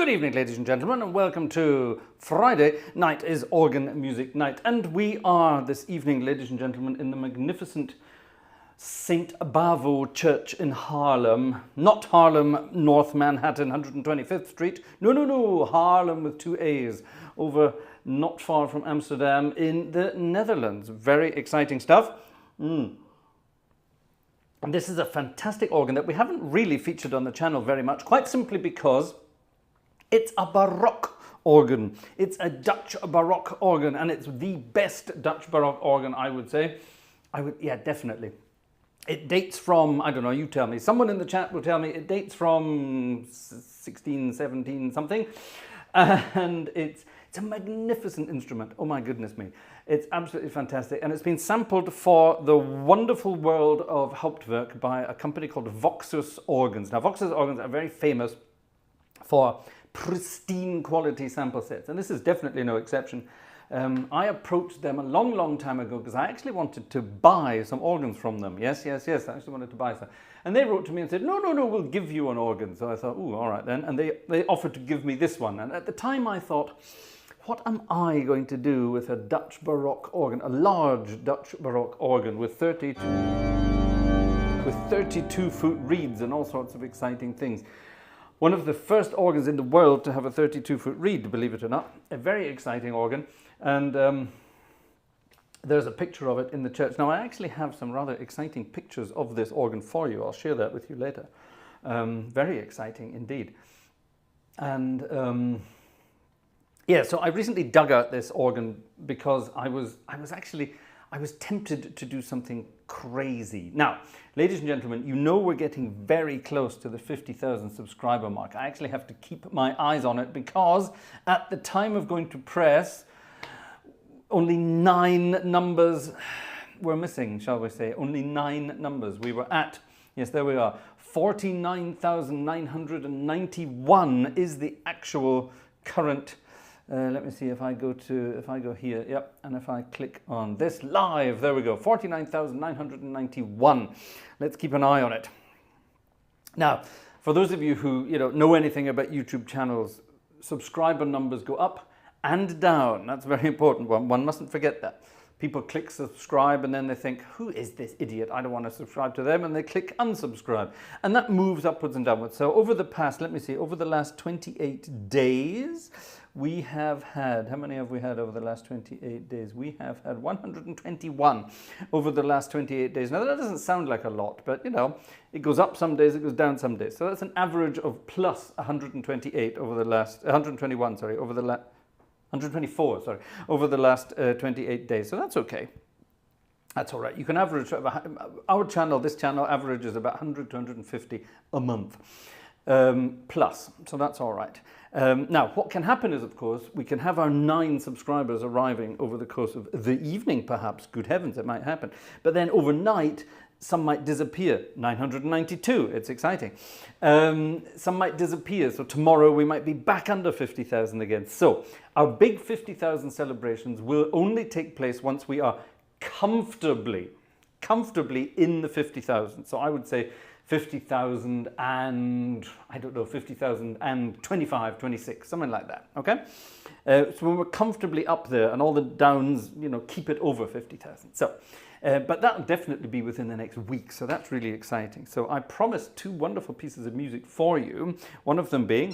Good evening, ladies and gentlemen, and welcome to Friday night is organ music night. And we are this evening, ladies and gentlemen, in the magnificent St. Bavo Church in Haarlem. Not Haarlem, North Manhattan, 125th Street. No, Haarlem with two A's, over not far from Amsterdam in the Netherlands. Very exciting stuff. And this is a fantastic organ that we haven't really featured on the channel very much, quite simply because it's a Baroque organ. It's a Dutch Baroque organ, and it's the best Dutch Baroque organ, I would say. Yeah, definitely. It dates from, I don't know, you tell me. Someone in the chat will tell me it dates from 16, 17 something. And it's a magnificent instrument. Oh my goodness me. It's absolutely fantastic. And it's been sampled for the wonderful world of Hauptwerk by a company called Voxus Organs. Now, Voxus Organs are very famous for pristine quality sample sets, and this is definitely no exception. I approached them a long time ago because I actually wanted to buy some organs from them. Yes, I actually wanted to buy some. And they wrote to me and said, no, we'll give you an organ. So I thought, oh, all right then. And they offered to give me this one. And at the time I thought, what am I going to do with a Dutch Baroque organ, a large Dutch Baroque organ with 32-foot reeds and all sorts of exciting things. One of the first organs in the world to have a 32-foot reed, believe it or not. A very exciting organ. And there's a picture of it in the church. Now, I actually have some rather exciting pictures of this organ for you. I'll share that with you later. Very exciting indeed. And yeah, so I recently dug out this organ because I was tempted to do something crazy. Now, ladies and gentlemen, you know we're getting very close to the 50,000 subscriber mark. I actually have to keep my eyes on it because at the time of going to press, only 9 numbers were missing, shall we say. Only 9 numbers. We were at, yes, there we are, 49,991 is the actual current. Let me see if I go here, yep, and if I click on this live, there we go, 49,991. Let's keep an eye on it. Now, for those of you who know anything about YouTube channels, subscriber numbers go up and down. That's very important. One mustn't forget that. People click subscribe and then they think, who is this idiot? I don't want to subscribe to them. And they click unsubscribe. And that moves upwards and downwards. So over the past, let me see, over the last 28 days, we have had, how many have we had over the last 28 days? We have had 121 over the last 28 days. Now that doesn't sound like a lot, but it goes up some days, it goes down some days. So that's an average of plus 128 over the last, 121, sorry, over the last, 124, sorry, over the last 28 days. So that's okay. That's all right. You can average, our channel, this channel averages about 100 to 150 a month plus. So that's all right. Now, what can happen is, of course, we can have our 9 subscribers arriving over the course of the evening, perhaps. Good heavens, it might happen. But then overnight, some might disappear. 992, it's exciting. Some might disappear, so tomorrow we might be back under 50,000 again. So our big 50,000 celebrations will only take place once we are comfortably in the 50,000. So I would say 50,000 and, I don't know, 50,000 and 25, 26, something like that, okay? So when we're comfortably up there and all the downs, keep it over 50,000. So, but that'll definitely be within the next week, so that's really exciting. So I promised 2 wonderful pieces of music for you, one of them being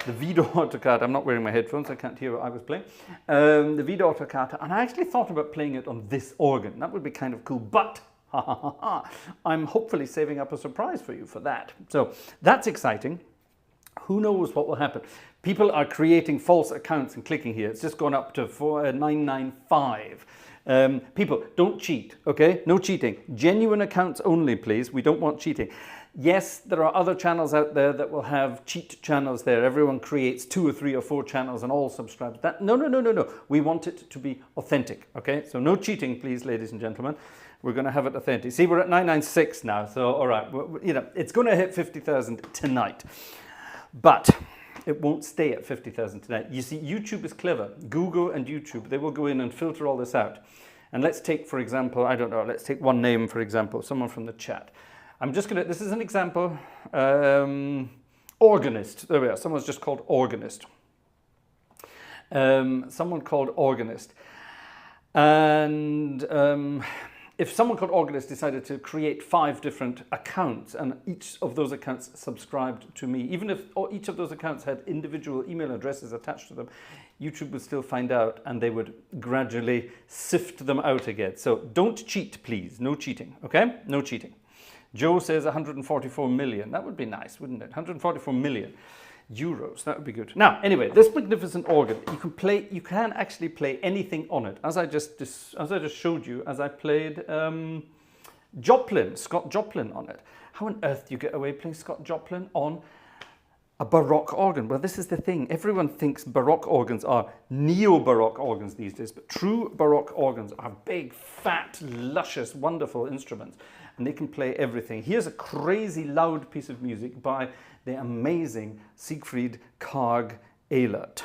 the Vidor Toccata. I'm not wearing my headphones, I can't hear what I was playing. The Vidor Toccata, and I actually thought about playing it on this organ. That would be kind of cool, but I'm hopefully saving up a surprise for you for that. So that's exciting. Who knows what will happen? People are creating false accounts and clicking here. It's just gone up to 995. People, don't cheat, okay? No cheating. Genuine accounts only, please. We don't want cheating. Yes, there are other channels out there that will have cheat channels there. Everyone creates 2 or 3 or 4 channels and all subscribes. No. We want it to be authentic, okay? So no cheating, please, ladies and gentlemen. We're going to have it authentic. See, we're at 996 now, so all right. It's going to hit 50,000 tonight. But it won't stay at 50,000 tonight. You see, YouTube is clever. Google and YouTube, they will go in and filter all this out. And let's take, for example, I don't know, let's take one name, for example, someone from the chat. I'm just going to, this is an example. Organist, there we are, someone's just called organist. Someone called organist. And if someone called organist decided to create 5 different accounts and each of those accounts subscribed to me, even if each of those accounts had individual email addresses attached to them, YouTube would still find out and they would gradually sift them out again. So don't cheat, please. No cheating, okay? No cheating. Joe says 144 million. That would be nice, wouldn't it? 144 million euros. That would be good. Now, anyway, this magnificent organ, you can actually play anything on it. As I just showed you, as I played Scott Joplin on it. How on earth do you get away playing Scott Joplin on a Baroque organ? Well, this is the thing. Everyone thinks Baroque organs are neo-Baroque organs these days, but true Baroque organs are big, fat, luscious, wonderful instruments, and they can play everything. Here's a crazy loud piece of music by the amazing Siegfried Karg Ehlert.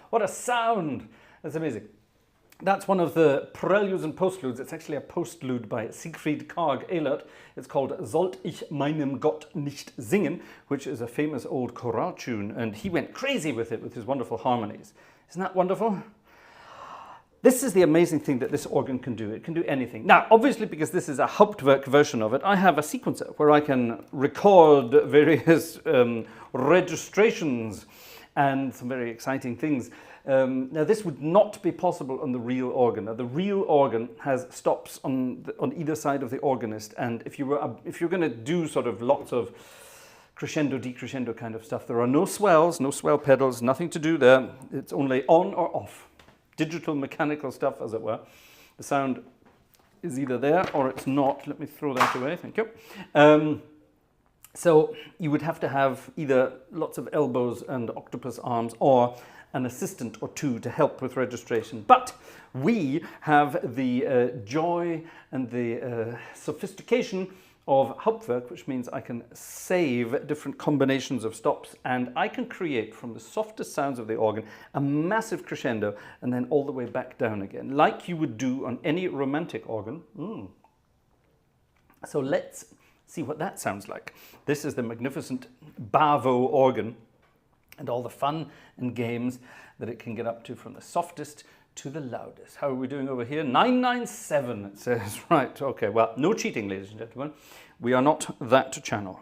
What a sound! That's amazing. That's one of the preludes and postludes. It's actually a postlude by Siegfried Karg Ehlert. It's called Sollt ich meinem Gott nicht singen, which is a famous old choral tune, and he went crazy with it with his wonderful harmonies. Isn't that wonderful? This is the amazing thing that this organ can do. It can do anything. Now, obviously, because this is a Hauptwerk version of it, I have a sequencer where I can record various registrations and some very exciting things. Now, this would not be possible on the real organ. Now, the real organ has stops on either side of the organist, and if you're going to do sort of lots of crescendo, decrescendo kind of stuff, there are no swells, no swell pedals, nothing to do there. It's only on or off. Digital mechanical stuff, as it were. The sound is either there or it's not. Let me throw that away, thank you. So you would have to have either lots of elbows and octopus arms or an assistant or two to help with registration. But we have the joy and the sophistication of Hauptwerk, which means I can save different combinations of stops, and I can create from the softest sounds of the organ a massive crescendo and then all the way back down again, like you would do on any romantic organ. So let's see what that sounds like. This is the magnificent bavo organ and all the fun and games that it can get up to, from the softest to the loudest. How are we doing over here? 997, it says. Right, okay, well, no cheating, ladies and gentlemen. We are not that channel.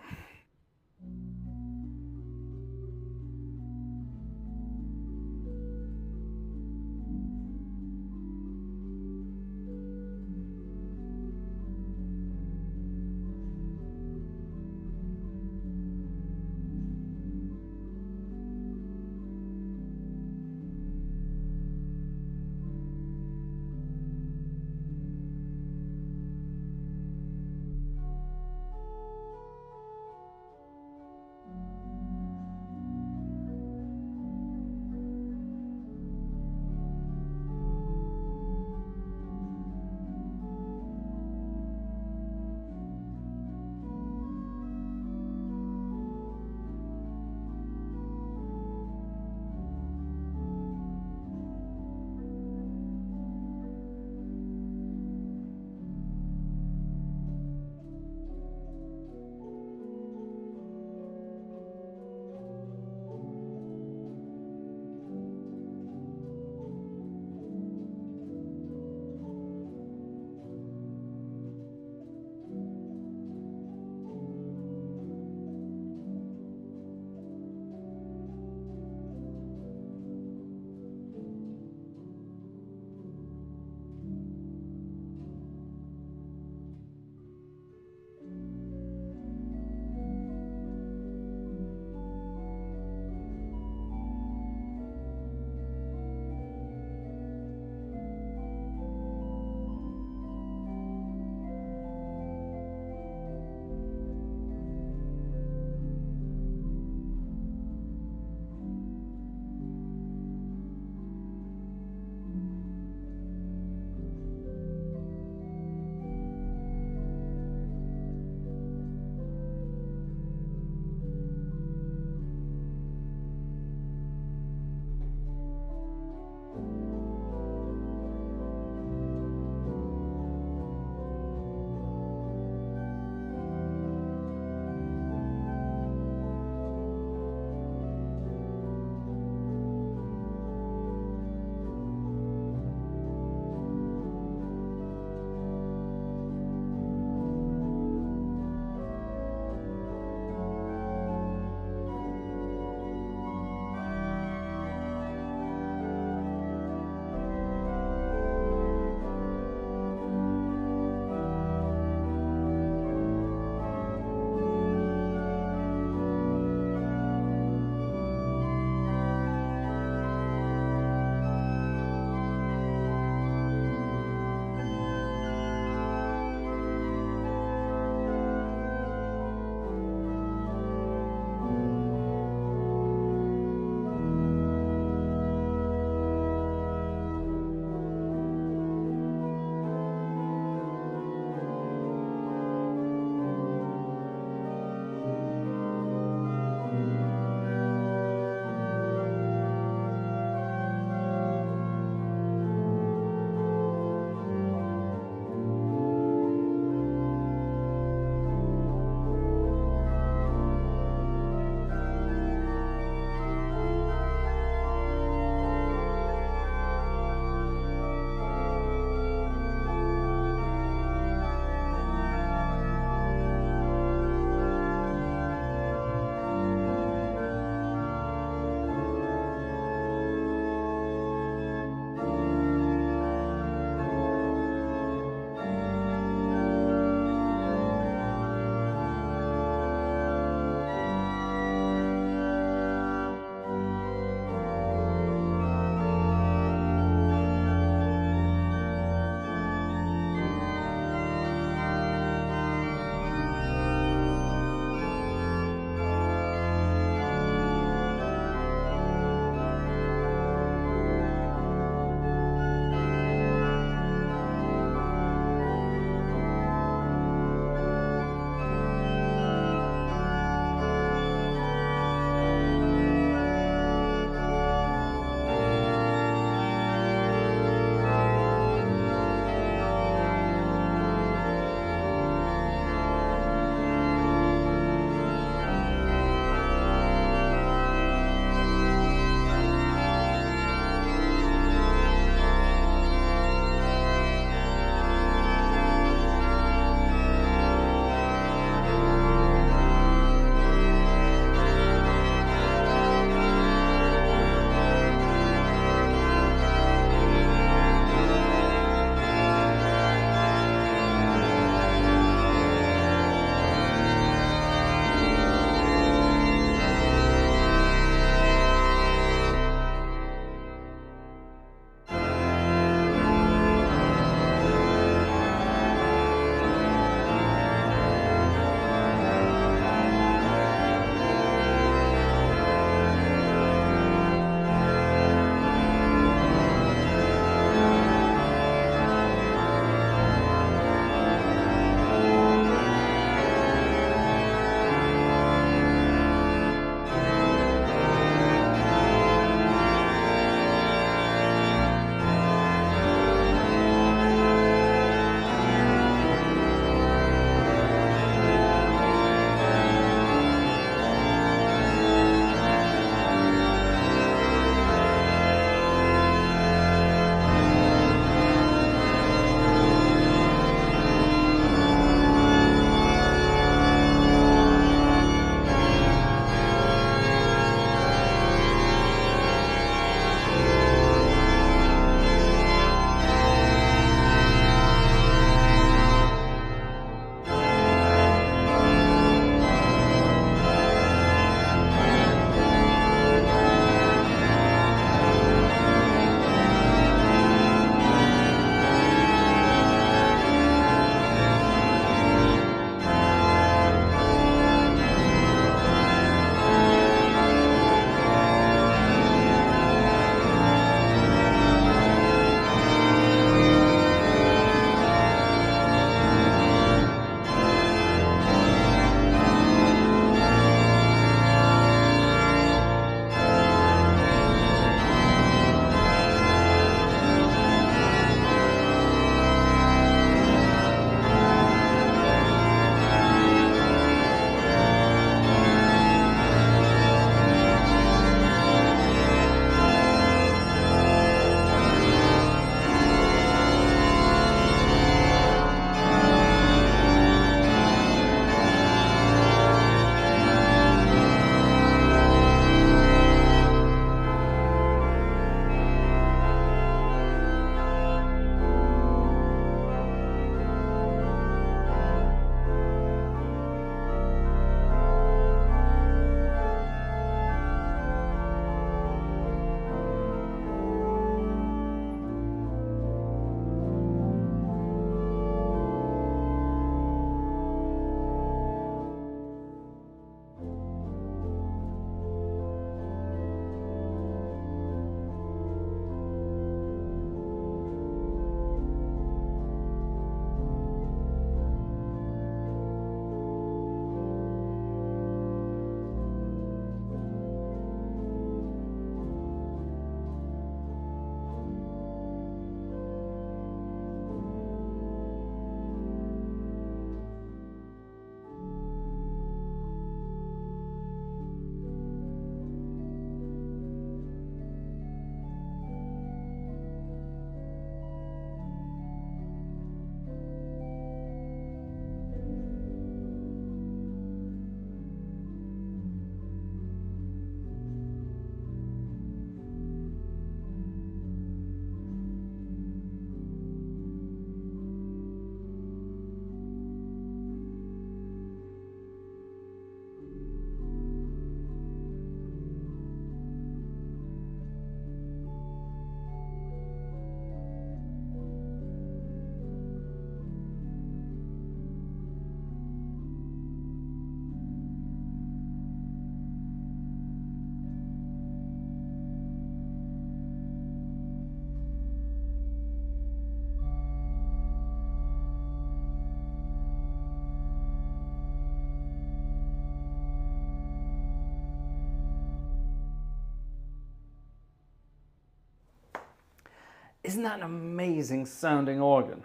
Isn't that an amazing sounding organ?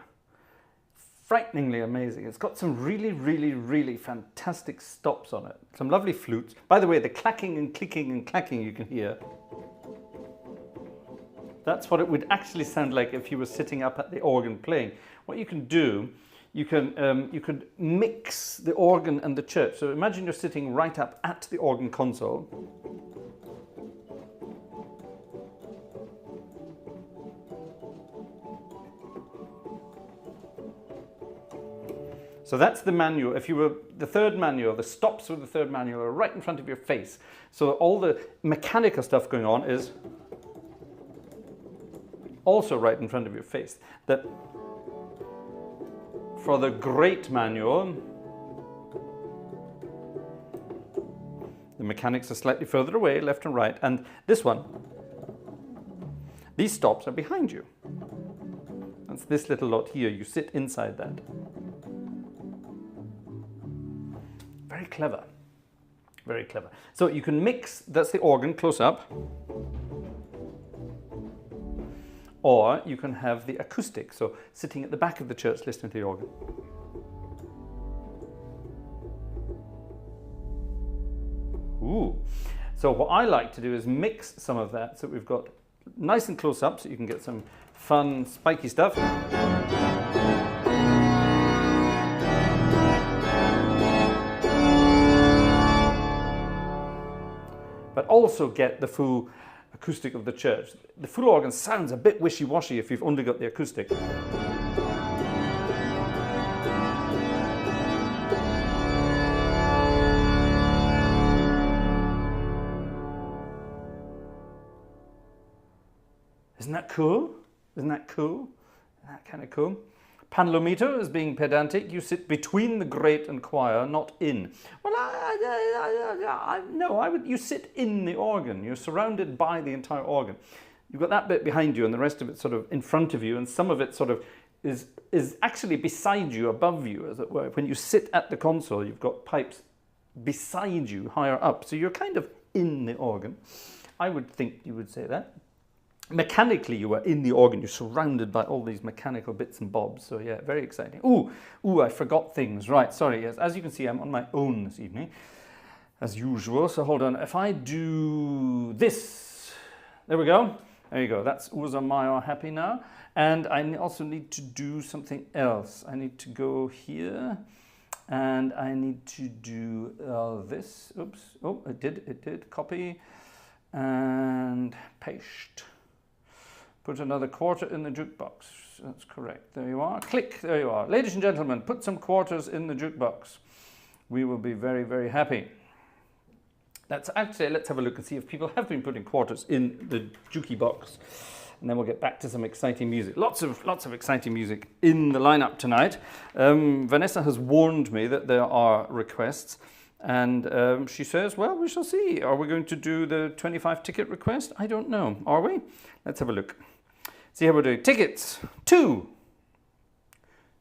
Frighteningly amazing. It's got some really, really, really fantastic stops on it. Some lovely flutes. By the way, the clacking and clicking and clacking you can hear, that's what it would actually sound like if you were sitting up at the organ playing. What you can do, you could mix the organ and the church. So imagine you're sitting right up at the organ console. So that's the manual. If you were the third manual, the stops with the third manual are right in front of your face. So all the mechanical stuff going on is also right in front of your face. That for the great manual, the mechanics are slightly further away, left and right, and this one, these stops are behind you. That's this little lot here. You sit inside that. Very clever. Very clever. So you can mix, that's the organ close up, or you can have the acoustic, so sitting at the back of the church listening to the organ. Ooh. So what I like to do is mix some of that so we've got nice and close up so you can get some fun spiky stuff. But also get the full acoustic of the church. The full organ sounds a bit wishy-washy if you've only got the acoustic. Isn't that cool? Isn't that cool? Isn't that kind of cool? Panlometer is being pedantic. You sit between the grate and choir, not in. Well, no, you sit in the organ. You're surrounded by the entire organ. You've got that bit behind you and the rest of it sort of in front of you, and some of it sort of is actually beside you, above you, as it were. When you sit at the console, you've got pipes beside you, higher up. So you're kind of in the organ. I would think you would say that. Mechanically, you are in the organ. You're surrounded by all these mechanical bits and bobs. So yeah, very exciting. Ooh, I forgot things. Right, sorry. Yes, as you can see, I'm on my own this evening, as usual. So hold on. If I do this, there we go. There you go. That's Ursa Major happy now. And I also need to do something else. I need to go here, and I need to do this. Oops. Oh, it did. Copy and paste. Put another quarter in the jukebox. That's correct. There you are. Click. There you are. Ladies and gentlemen, put some quarters in the jukebox. We will be very, very happy. Let's have a look and see if people have been putting quarters in the jukey box. And then we'll get back to some exciting music. Lots of exciting music in the lineup tonight. Vanessa has warned me that there are requests. And she says, well, we shall see. Are we going to do the 25 ticket request? I don't know. Are we? Let's have a look. See how we're doing. Tickets. Two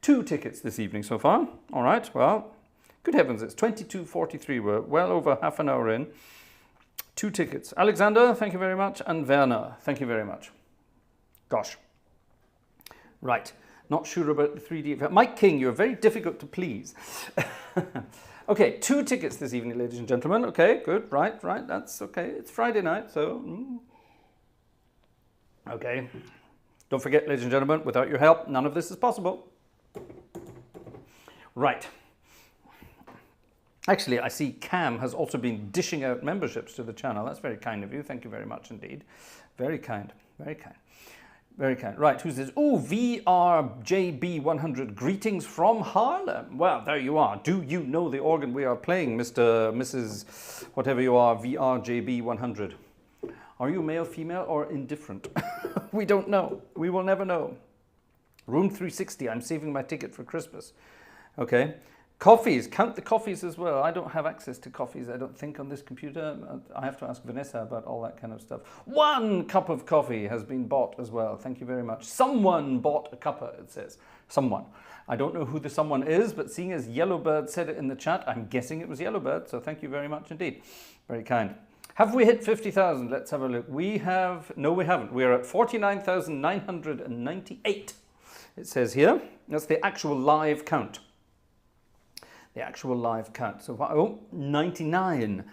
tickets this evening so far. All right. Well, good heavens. It's 22:43. We're well over half an hour in. 2 tickets. Alexander, thank you very much. And Werner, thank you very much. Gosh. Right. Not sure about the 3D. Mike King, you're very difficult to please. Okay, 2 tickets this evening, ladies and gentlemen. Okay, good, right, that's okay. It's Friday night, so... Okay. Don't forget, ladies and gentlemen, without your help, none of this is possible. Right. Actually, I see Cam has also been dishing out memberships to the channel. That's very kind of you. Thank you very much indeed. Very kind, very kind. Very kind. Right, who's this? Oh, VRJB100. Greetings from Haarlem. Well, there you are. Do you know the organ we are playing, Mr. Mrs. whatever you are, VRJB100? Are you male, female, or indifferent? We don't know. We will never know. Room 360. I'm saving my ticket for Christmas. Okay. Coffees. Count the coffees as well. I don't have access to coffees, I don't think, on this computer. I have to ask Vanessa about all that kind of stuff. 1 cup of coffee has been bought as well. Thank you very much. Someone bought a cuppa, it says. Someone. I don't know who the someone is, but seeing as Yellowbird said it in the chat, I'm guessing it was Yellowbird. So thank you very much indeed. Very kind. Have we hit 50,000? Let's have a look. We have, no we haven't. We're at 49,998. It says here. That's the actual live count. The actual live count. So, oh, 99.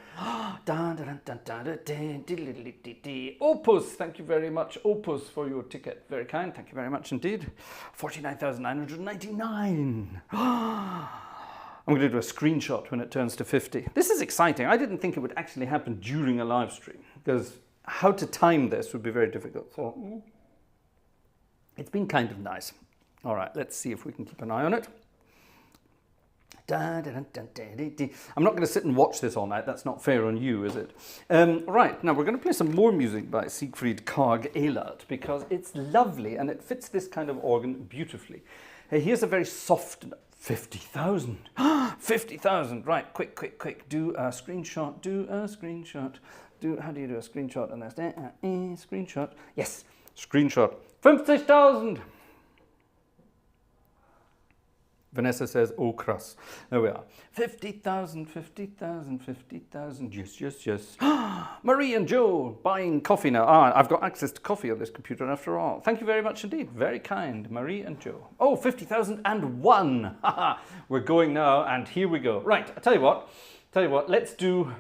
Opus, thank you very much, Opus, for your ticket. Very kind, thank you very much indeed. 49,999. I'm going to do a screenshot when it turns to 50. This is exciting. I didn't think it would actually happen during a live stream, because how to time this would be very difficult. So it's been kind of nice. All right, let's see if we can keep an eye on it. I'm not going to sit and watch this all night. That's not fair on you, is it? Right, now we're going to play some more music by Siegfried Karg Ehlert, because it's lovely and it fits this kind of organ beautifully. Hey, here's a very soft 50,000. 50,000. Right, quick. Do a screenshot. How do you do a screenshot on this? Screenshot. Yes, screenshot. 50,000. Vanessa says, oh, krass. There we are. 50,000, 50,000, 50,000. Yes. Marie and Joe buying coffee now. I've got access to coffee on this computer after all. Thank you very much indeed. Very kind, Marie and Joe. Oh, 50,001. We're going now, and here we go. Right, I tell you what. Let's do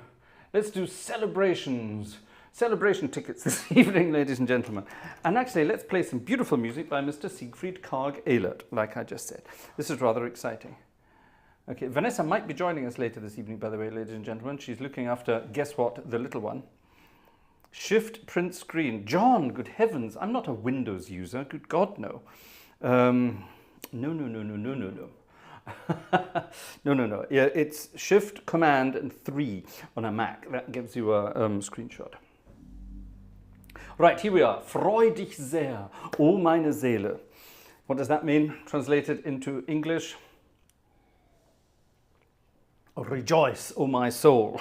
celebrations. Celebration tickets this evening, ladies and gentlemen. And actually, let's play some beautiful music by Mr. Siegfried Karg Ehlert, like I just said. This is rather exciting. Okay, Vanessa might be joining us later this evening, by the way, ladies and gentlemen. She's looking after, guess what, the little one. Shift print screen. John, good heavens, I'm not a Windows user. Good God, no. No. No. Yeah, it's Shift, Command, and 3 on a Mac. That gives you a screenshot. Right, here we are. Freu dich sehr, o meine Seele. What does that mean? Translated into English? Rejoice, O my soul.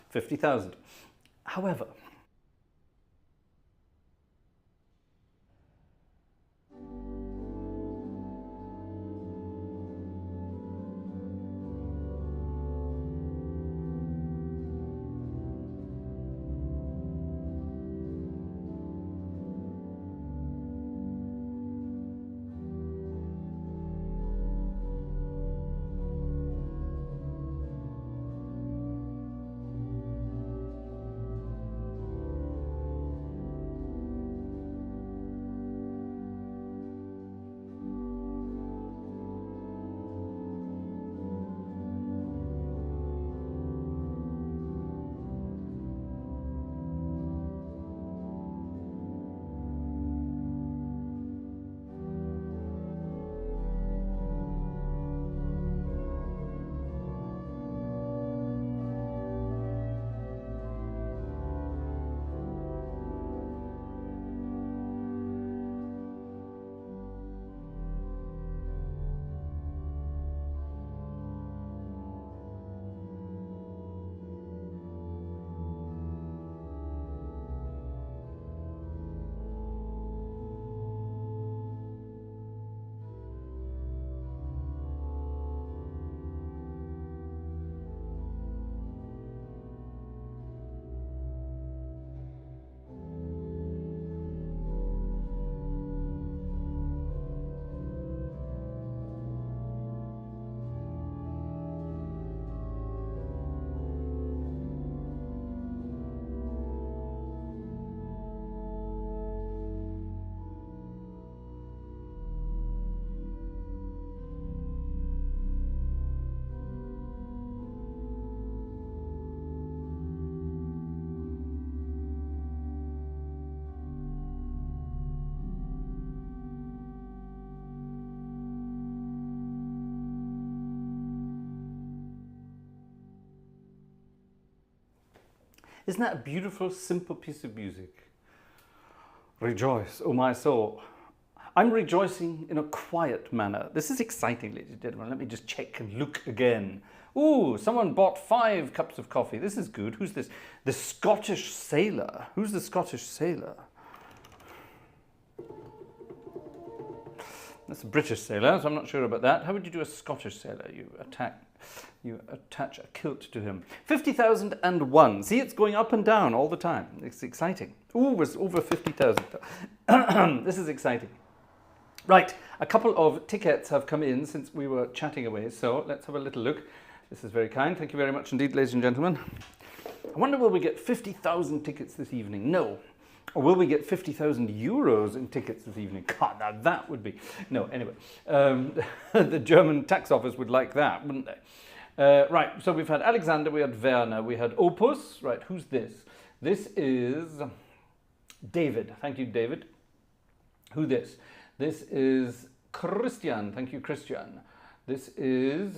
50,000. However, isn't that a beautiful, simple piece of music? Rejoice, O my soul. I'm rejoicing in a quiet manner. This is exciting, ladies and gentlemen. Let me just check and look again. Ooh, someone bought 5 cups of coffee. This is good. Who's this? The Scottish Sailor. Who's the Scottish Sailor? That's a British sailor, so I'm not sure about that. How would you do a Scottish sailor? You attach a kilt to him. 50,001. See, it's going up and down all the time. It's exciting. Ooh, it's over 50,000. This is exciting. Right, a couple of tickets have come in since we were chatting away, so let's have a little look. This is very kind. Thank you very much indeed, ladies and gentlemen. I wonder, will we get 50,000 tickets this evening? No. Or will we get 50,000 euros in tickets this evening? God, now that would be... No, anyway. The German tax office would like that, wouldn't they? Right, so we've had Alexander, we had Werner, we had Opus. Right, who's this? This is David. Thank you, David. Who this? This is Christian. Thank you, Christian. This is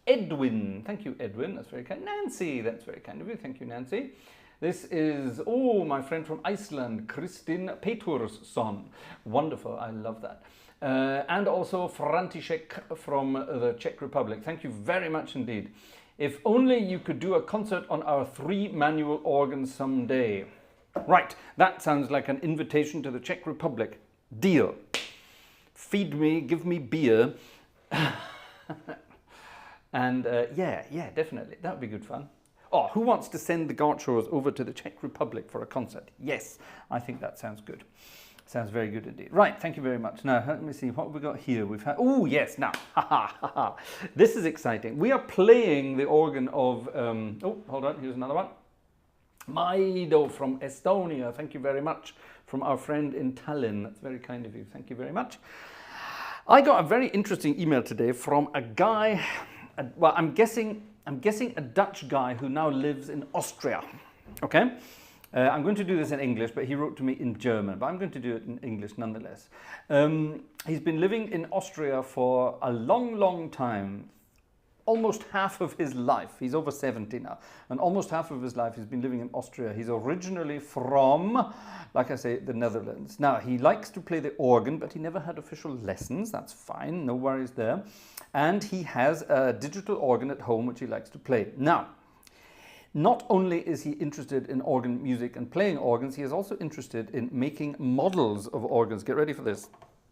Edwin. Thank you, Edwin. That's very kind. Nancy. That's very kind of you. Thank you, Nancy. This is, oh, my friend from Iceland, Kristin Petursson. Wonderful. I love that. And also František from the Czech Republic. Thank you very much indeed. If only you could do a concert on our 3 manual organs someday. Right. That sounds like an invitation to the Czech Republic. Deal. Feed me, give me beer. And yeah, definitely. That would be good fun. Oh, who wants to send the Gartshores over to the Czech Republic for a concert? Yes, I think that sounds good. Sounds very good indeed. Right, thank you very much. Now, let me see, what have we got here? We've had, oh yes, now, this is exciting. We are playing the organ of, oh, hold on, here's another one. Maido from Estonia, thank you very much. From our friend in Tallinn, that's very kind of you, thank you very much. I got a very interesting email today from a guy, well, I'm guessing a Dutch guy who now lives in Austria, okay? I'm going to do this in English, but he wrote to me in German, but I'm going to do it in English nonetheless. He's been living in Austria for a long, long time, almost half of his life. He's over 70 now, and almost half of his life he's been living in Austria. He's originally from, like I say, the Netherlands. Now, he likes to play the organ, but he never had official lessons. That's fine, no worries there. And he has a digital organ at home, which he likes to play. Now, not only is he interested in organ music and playing organs, he is also interested in making models of organs. Get ready for this.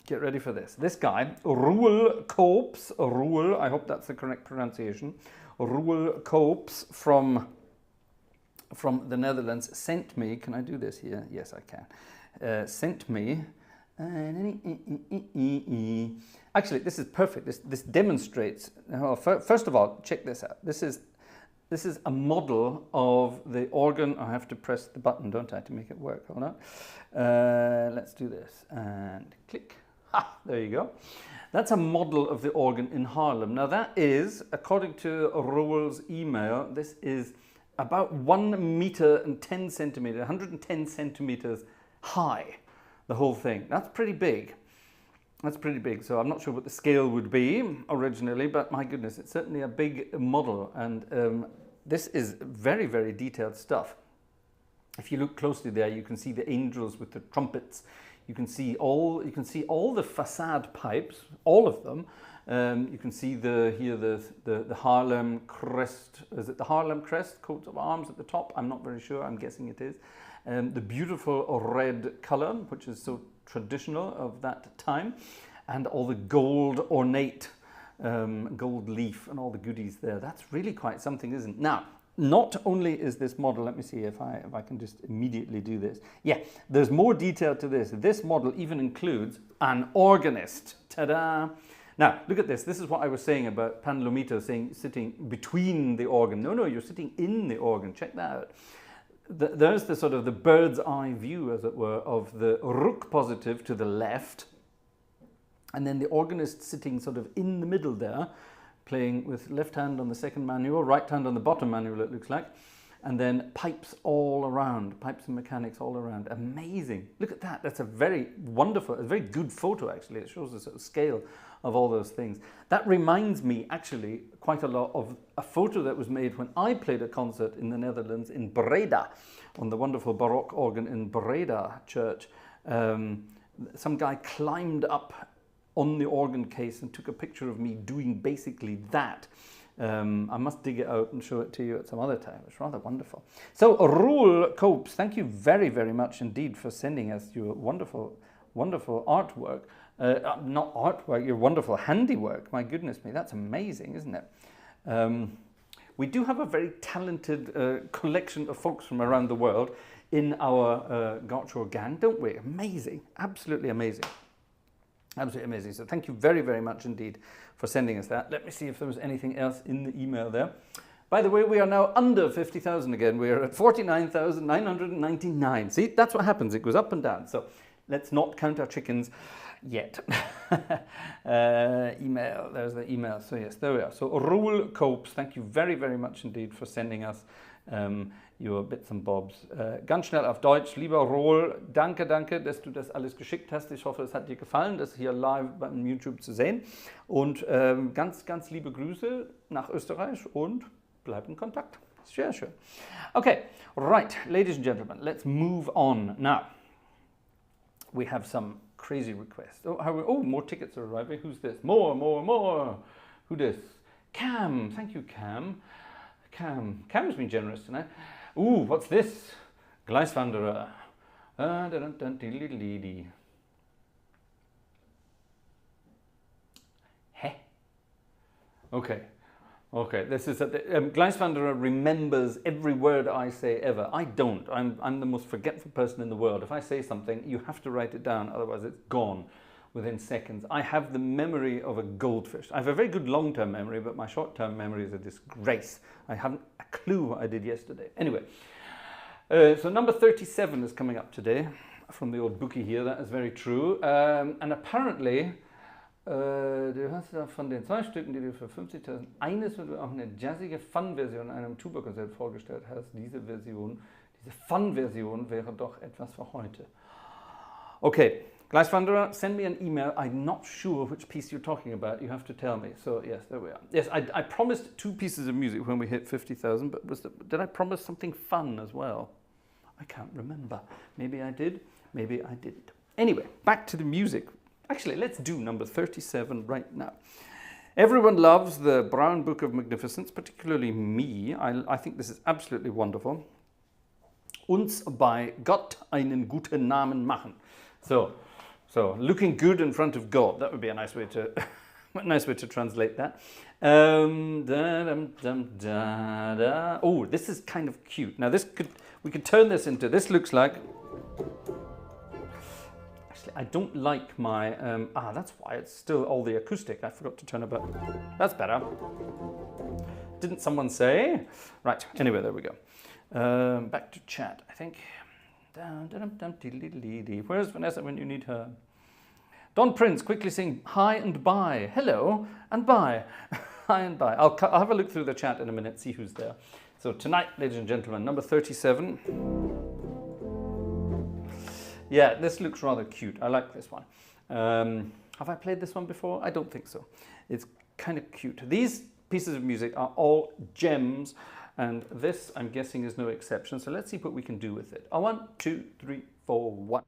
Get ready for this. This guy, Roel Koops, Roel, I hope that's the correct pronunciation, Roel Koops from the Netherlands sent me, can I do this here? Yes, I can. Sent me, actually, this is perfect. This demonstrates, first of all, check this out. This is a model of the organ. I have to press the button, don't I, to make it work. Hold on. Let's do this and click. Ha, there you go. That's a model of the organ in Haarlem. Now that is, according to Roel's email, this is about 1 meter and 10 centimeters, 110 centimeters high, the whole thing. That's pretty big. That's pretty big. So I'm not sure what the scale would be originally, but my goodness, it's certainly a big model. And this is very, very detailed stuff. If you look closely there, you can see the angels with the trumpets. You can see all the facade pipes, all of them. You can see the Haarlem crest. Is it the Haarlem crest, coat of arms at the top? I'm not very sure. I'm guessing it is. The beautiful red color, which is so traditional of that time, and all the gold ornate, gold leaf and all the goodies there. That's really quite something, isn't it? Now, not only is this model, let me see if I can just immediately do this. Yeah, there's more detail to this. This model even includes an organist. Ta-da! Now, look at this. This is what I was saying about Pan Lomito saying sitting between the organ. No, you're sitting in the organ. Check that out. There's the sort of the bird's eye view, as it were, of the rook positive to the left, and then the organist sitting sort of in the middle there, playing with left hand on the second manual, right hand on the bottom manual, it looks like, and then pipes all around, pipes and mechanics all around. Amazing. Look at that. That's a very wonderful, a very good photo, actually. It shows the sort of scale of all those things. That reminds me, actually, quite a lot of a photo that was made when I played a concert in the Netherlands in Breda, on the wonderful Baroque organ in Breda church. Some guy climbed up on the organ case and took a picture of me doing basically that. I must dig it out and show it to you at some other time. It's rather wonderful. So, Roel Koops, thank you very, very much indeed for sending us your wonderful, wonderful artwork. Not artwork, your wonderful handiwork. My goodness me, that's amazing, isn't it? We do have a very talented collection of folks from around the world in our Gartshore Gang, don't we? Amazing, absolutely amazing. Absolutely amazing. So thank you very, very much indeed for sending us that. Let me see if there was anything else in the email there. By the way, we are now under 50,000 again. We are at 49,999. See, that's what happens. It goes up and down. So let's not count our chickens yet. Email, there's the email. So yes, there we are. So Roel Copes, thank you very, very much indeed for sending us your bits and bobs. Ganz schnell auf Deutsch, lieber Roel, danke, dass du das alles geschickt hast. Ich hoffe, es hat dir gefallen, das hier live beim YouTube zu sehen. Und ganz, ganz liebe Grüße nach Österreich und bleib in Kontakt. Sehr schön. Okay, right, ladies and gentlemen, let's move on. Now, we have some crazy requests. Oh, more tickets are arriving. Who's this? More. Who this? Cam. Thank you, Cam. Cam's been generous tonight. Ooh, what's this? Gleiswanderer. Heh. Okay, this is Gleiswanderer remembers every word I say ever. I don't. I'm the most forgetful person in the world. If I say something, you have to write it down, otherwise it's gone within seconds. I have the memory of a goldfish. I have a very good long-term memory, but my short-term memory is a disgrace. I haven't a clue what I did yesterday. Anyway, so number 37 is coming up today from the old bookie here. That is very true. And apparently, du hast ja von den 2 Stücken, die du für 50.000, eines, wo du auch eine jazzige Fun-Version in einem Tuba-Konzert vorgestellt hast, diese Fun-Version wäre doch etwas für heute. Okay, Gleiswanderer, send me an email. I'm not sure which piece you're talking about. You have to tell me. So yes, there we are. Yes, I promised 2 pieces of music when we hit 50,000, but did I promise something fun as well? I can't remember. Maybe I did, maybe I didn't. Anyway, back to the music. Actually, let's do number 37 right now. Everyone loves the Brown Book of Magnificence, particularly me. I think this is absolutely wonderful. Uns bei Gott einen guten Namen machen. So looking good in front of God. That would be a nice way to translate that. Oh, this is kind of cute. Now we could turn this into, this looks like, actually I don't like my, that's why it's still all the acoustic. I forgot to turn it up. That's better. Didn't someone say? Right, anyway, there we go. Back to chat, I think. Where's Vanessa when you need her? Don Prince, quickly sing hi and bye. Hello and bye. Hi and bye. I'll have a look through the chat in a minute, see who's there. So tonight, ladies and gentlemen, number 37. Yeah, this looks rather cute. I like this one. Have I played this one before? I don't think so. It's kind of cute. These pieces of music are all gems. And this, I'm guessing, is no exception. So let's see what we can do with it. 1, 2, 3, 4, 1.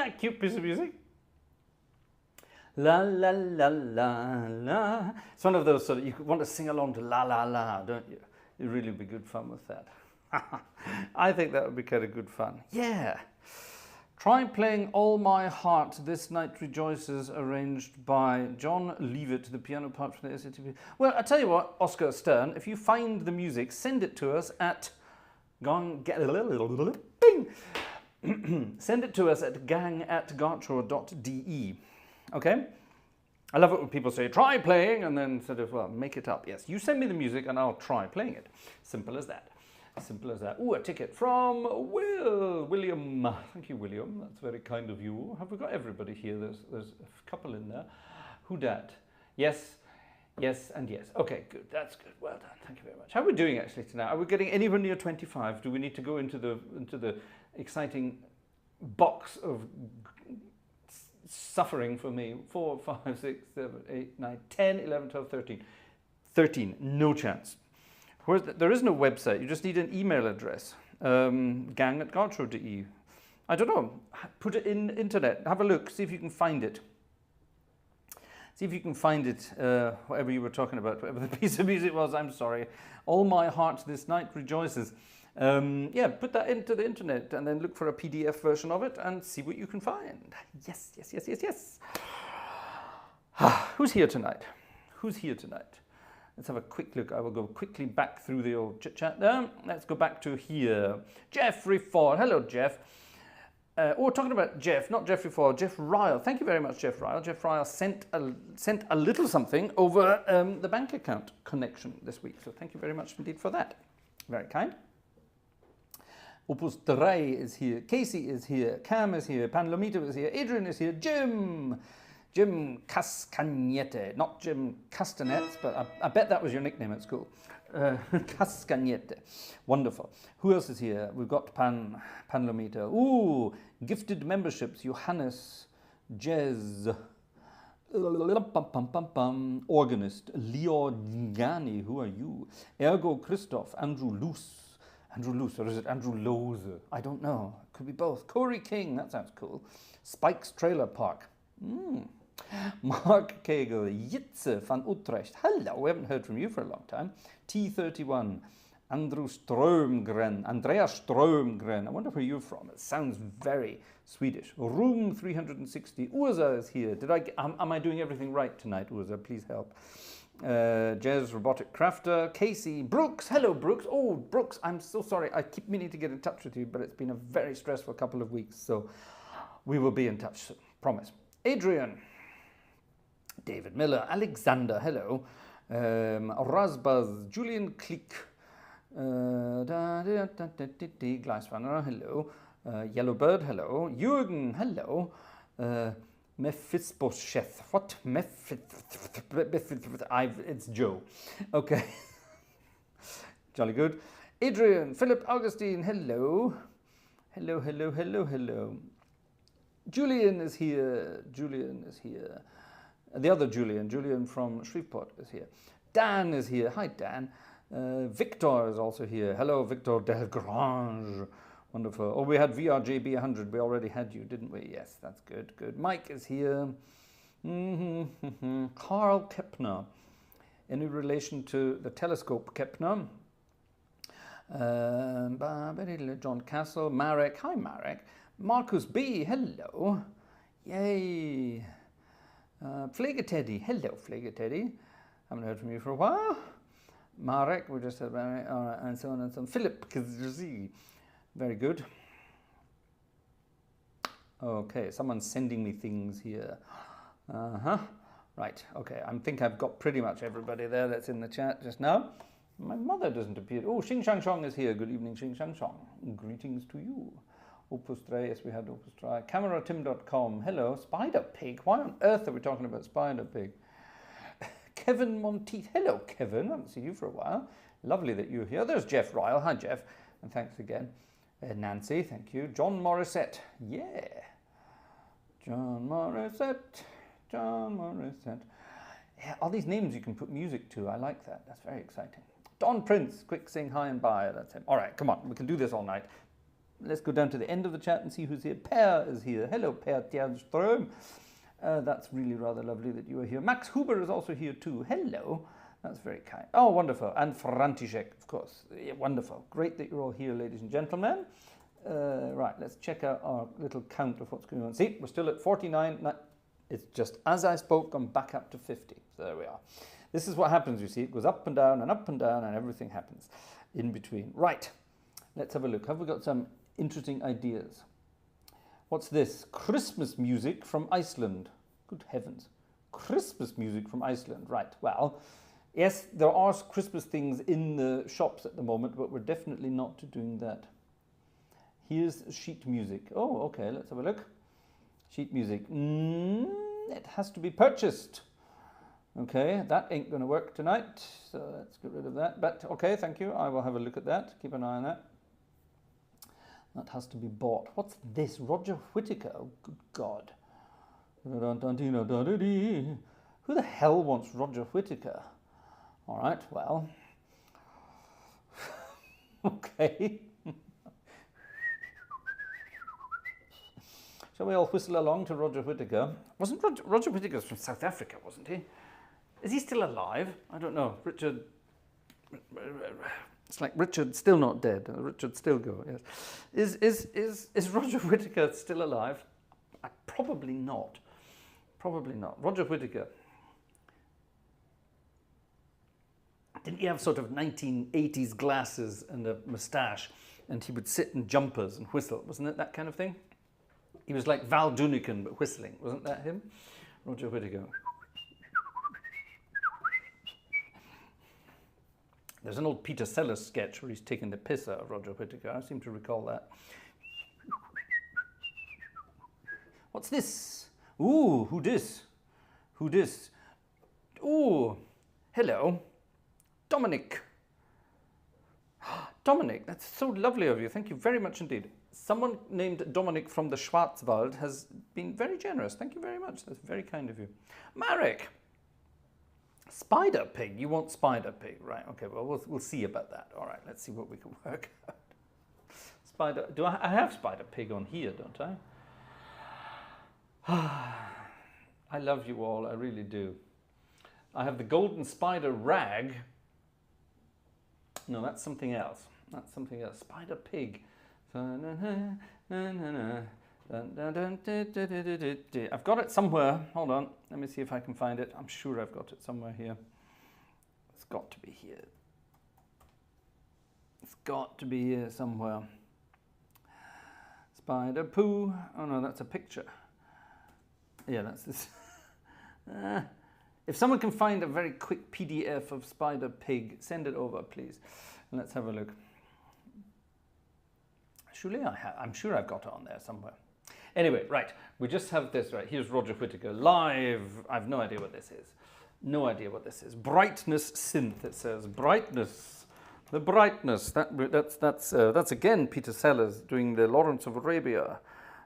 that a cute piece of music? La la la la la. It's one of those sort of, you want to sing along to la la la, don't you? It'd really be good fun with that. I think that would be kind of good fun. Yeah. Try playing All My Heart, This Night Rejoices, arranged by John Leavitt, the piano part from the SATP. Well, I tell you what, Oscar Stern, if you find the music, send it to us at send it to us at gang@gartshore.de. Okay? I love it when people say, try playing, and then sort of, well, make it up. Yes, you send me the music and I'll try playing it. Simple as that. Simple as that. Ooh, a ticket from William. Thank you, William. That's very kind of you. Have we got everybody here? There's a couple in there. Who dat? Yes, yes, and yes. Okay, good. That's good. Well done. Thank you very much. How are we doing actually tonight? Are we getting anywhere near 25? Do we need to go into the exciting box of suffering for me? 4, 5, 6, 7, 8, 9, 10, 11, 12, 13. 13. No chance. There is no website, you just need an email address, gang@gartshore.de. I don't know, put it in internet, have a look, see if you can find it. See if you can find it, whatever you were talking about, whatever the piece of music was, I'm sorry. All My Heart This Night Rejoices. Yeah, put that into the internet and then look for a PDF version of it and see what you can find. Yes, yes, yes, yes, yes. Who's here tonight? Who's here tonight? Let's have a quick look. I will go quickly back through the old chit-chat there. Let's go back to here. Jeffrey Ford. Hello, Jeff. Talking about Jeff, not Jeffrey Ford, Jeff Ryle. Thank you very much, Jeff Ryle. Jeff Ryle sent a little something over the bank account connection this week. So thank you very much indeed for that. Very kind. Opus 3 is here. Casey is here. Cam is here. Panlomito is here. Adrian is here. Jim Cascagnette, not Jim Castanets, but I bet that was your nickname at school. Cascagnette, wonderful. Who else is here? We've got Panlomito. Ooh, gifted memberships. Johannes, Jez, organist, Leo Gani. Who are you? Ergo Christoph, Andrew Luce, or is it Andrew Lose? I don't know. Could be both. Corey King, that sounds cool. Spike's Trailer Park. Mark Kegel, Jitze van Utrecht. Hello, we haven't heard from you for a long time. T31, Andreas Strömgren. I wonder where you're from. It sounds very Swedish. Room 360. Urza is here. Am I doing everything right tonight, Urza? Please help. Jez Robotic Crafter. Casey Brooks. Hello, Brooks. Oh, Brooks, I'm so sorry. I keep meaning to get in touch with you, but it's been a very stressful couple of weeks, so we will be in touch soon. Promise. Adrian, David Miller, Alexander, hello, Razbaz, Julian Click, Gleiswanner, hello, Yellowbird, hello, Jürgen, hello, Mephistosheth, what? It's Joe, okay, jolly good. Adrian, Philip Augustine, hello, hello. Julian is here. The other Julian from Shreveport is here. Dan is here. Hi, Dan. Victor is also here. Hello, Victor Delgrange. Wonderful. Oh, we had VRJB 100. We already had you, didn't we? Yes, that's good. Mike is here. Carl Kepner. Any relation to the telescope Kepner? John Castle. Marek. Hi, Marek. Marcus B, hello. Yay. Pflege Teddy, hello, Pflege Teddy. Haven't heard from you for a while. Marek, we just said, all right, and so on and so on. Philip Kazzi, very good. Okay, someone's sending me things here. Right, okay, I think I've got pretty much everybody there that's in the chat just now. My mother doesn't appear. Oh, Xing Shang Chong is here. Good evening, Xing Shang Chong. Greetings to you. Opus 3, yes, we had Opus 3. CameraTim.com, hello. Spider Pig, why on earth are we talking about Spider Pig? Kevin Monteith, hello, Kevin. I haven't seen you for a while. Lovely that you're here. There's Jeff Ryle. Hi, Jeff. And thanks again. Nancy, thank you. John Morissette, yeah. John Morissette. Yeah, all these names you can put music to. I like that. That's very exciting. Don Prince, quick sing hi and bye. That's him. All right, come on. We can do this all night. let's go down to the end of the chat and see who's here. Per is here. Hello, Per Tjernström. That's really rather lovely that you are here. Max Huber is also here too. Hello. That's very kind. Oh, wonderful. And František, of course. Yeah, wonderful. Great that you're all here, ladies and gentlemen. Right, let's check out our little count of what's going on. See, we're still at 49. It's just as I spoke, I'm back up to 50. So there we are. This is what happens, you see. It goes up and down and everything happens in between. Right, let's have a look. Have we got some interesting ideas? What's this? Christmas music from Iceland. Good heavens. Christmas music from Iceland. Right, well, yes, there are Christmas things in the shops at the moment, but we're definitely not doing that. Here's sheet music. Oh, okay, let's have a look. Sheet music. It has to be purchased. Okay, that ain't going to work tonight, so let's get rid of that. But, okay, thank you. I will have a look at that. Keep an eye on that. That has to be bought. What's this? Roger Whittaker? Oh, good God. Who the hell wants Roger Whittaker? All right, well. Okay. Shall we all whistle along to Roger Whittaker? Wasn't Roger Whittaker's from South Africa, wasn't he? Is he still alive? I don't know. Richard. It's like Richard still not dead. Richard still go. Yes. Is Roger Whittaker still alive? Probably not. Probably not. Roger Whittaker. Didn't he have sort of 1980s glasses and a moustache, and he would sit in jumpers and whistle? Wasn't it that kind of thing? He was like Val Doonican, but whistling. Wasn't that him? Roger Whittaker. There's an old Peter Sellers sketch where he's taking the piss out of Roger Whittaker. I seem to recall that. What's this? Ooh, who dis? Who dis? Ooh, hello. Dominic. Dominic, that's so lovely of you. Thank you very much indeed. Someone named Dominic from the Schwarzwald has been very generous. Thank you very much. That's very kind of you. Marek. Spider pig. You want spider pig, right? Okay, well, we'll see about that. All right, let's see what we can work out. Spider. Do I have spider pig on here, don't I? I love you all. I really do. I have the golden spider rag. No, that's something else. That's something else. Spider pig. I've got it somewhere. Hold on. Let me see if I can find it. I'm sure I've got it somewhere here. It's got to be here. It's got to be here somewhere. Spider poo. Oh no, that's a picture. Yeah, that's this. If someone can find a very quick PDF of spider pig, send it over, please. And let's have a look. Surely I'm sure I've got it on there somewhere. Anyway, right, we just have this, right, here's Roger Whittaker, live. I have no idea what this is. No idea what this is. Brightness synth, it says. Brightness. The brightness. That's again Peter Sellers doing the Lawrence of Arabia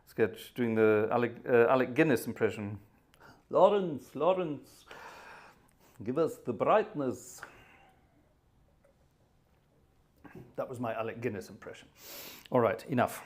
sketch, doing the Alec Guinness impression. Lawrence, give us the brightness. That was my Alec Guinness impression. All right, enough.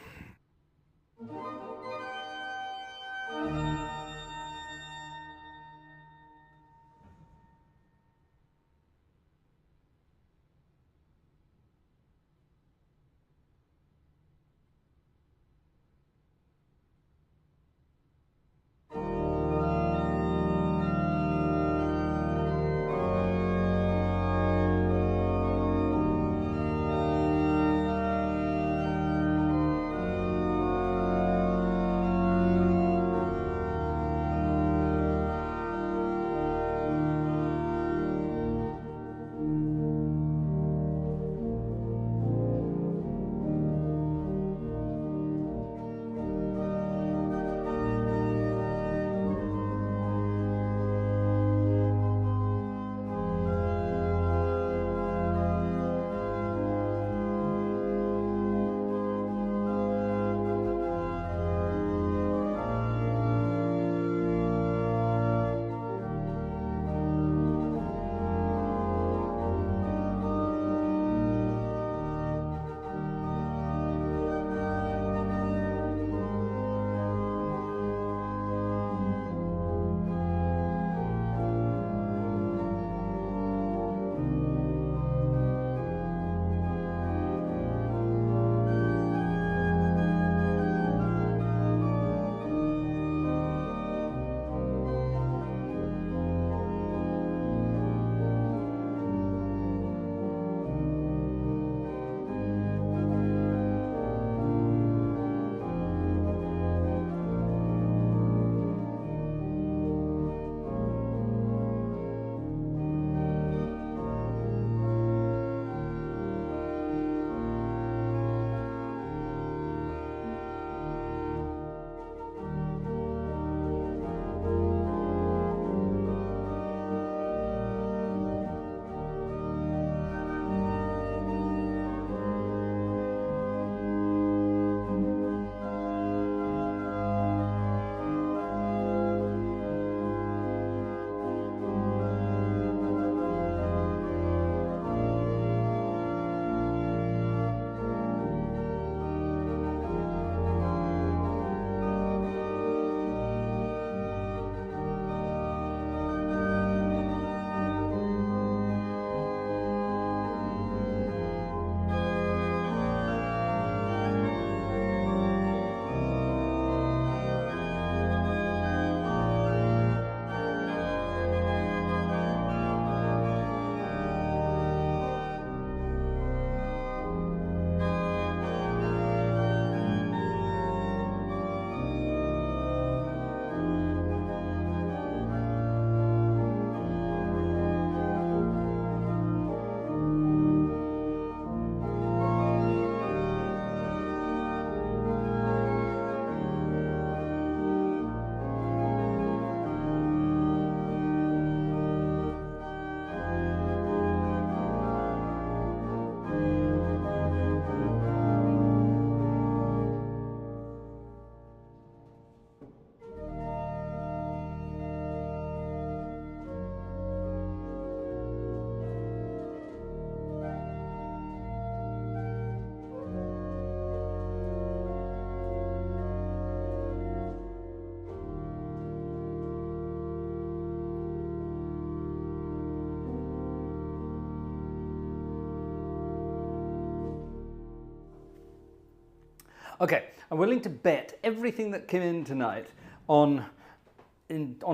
Okay, I'm willing to bet everything that came in tonight on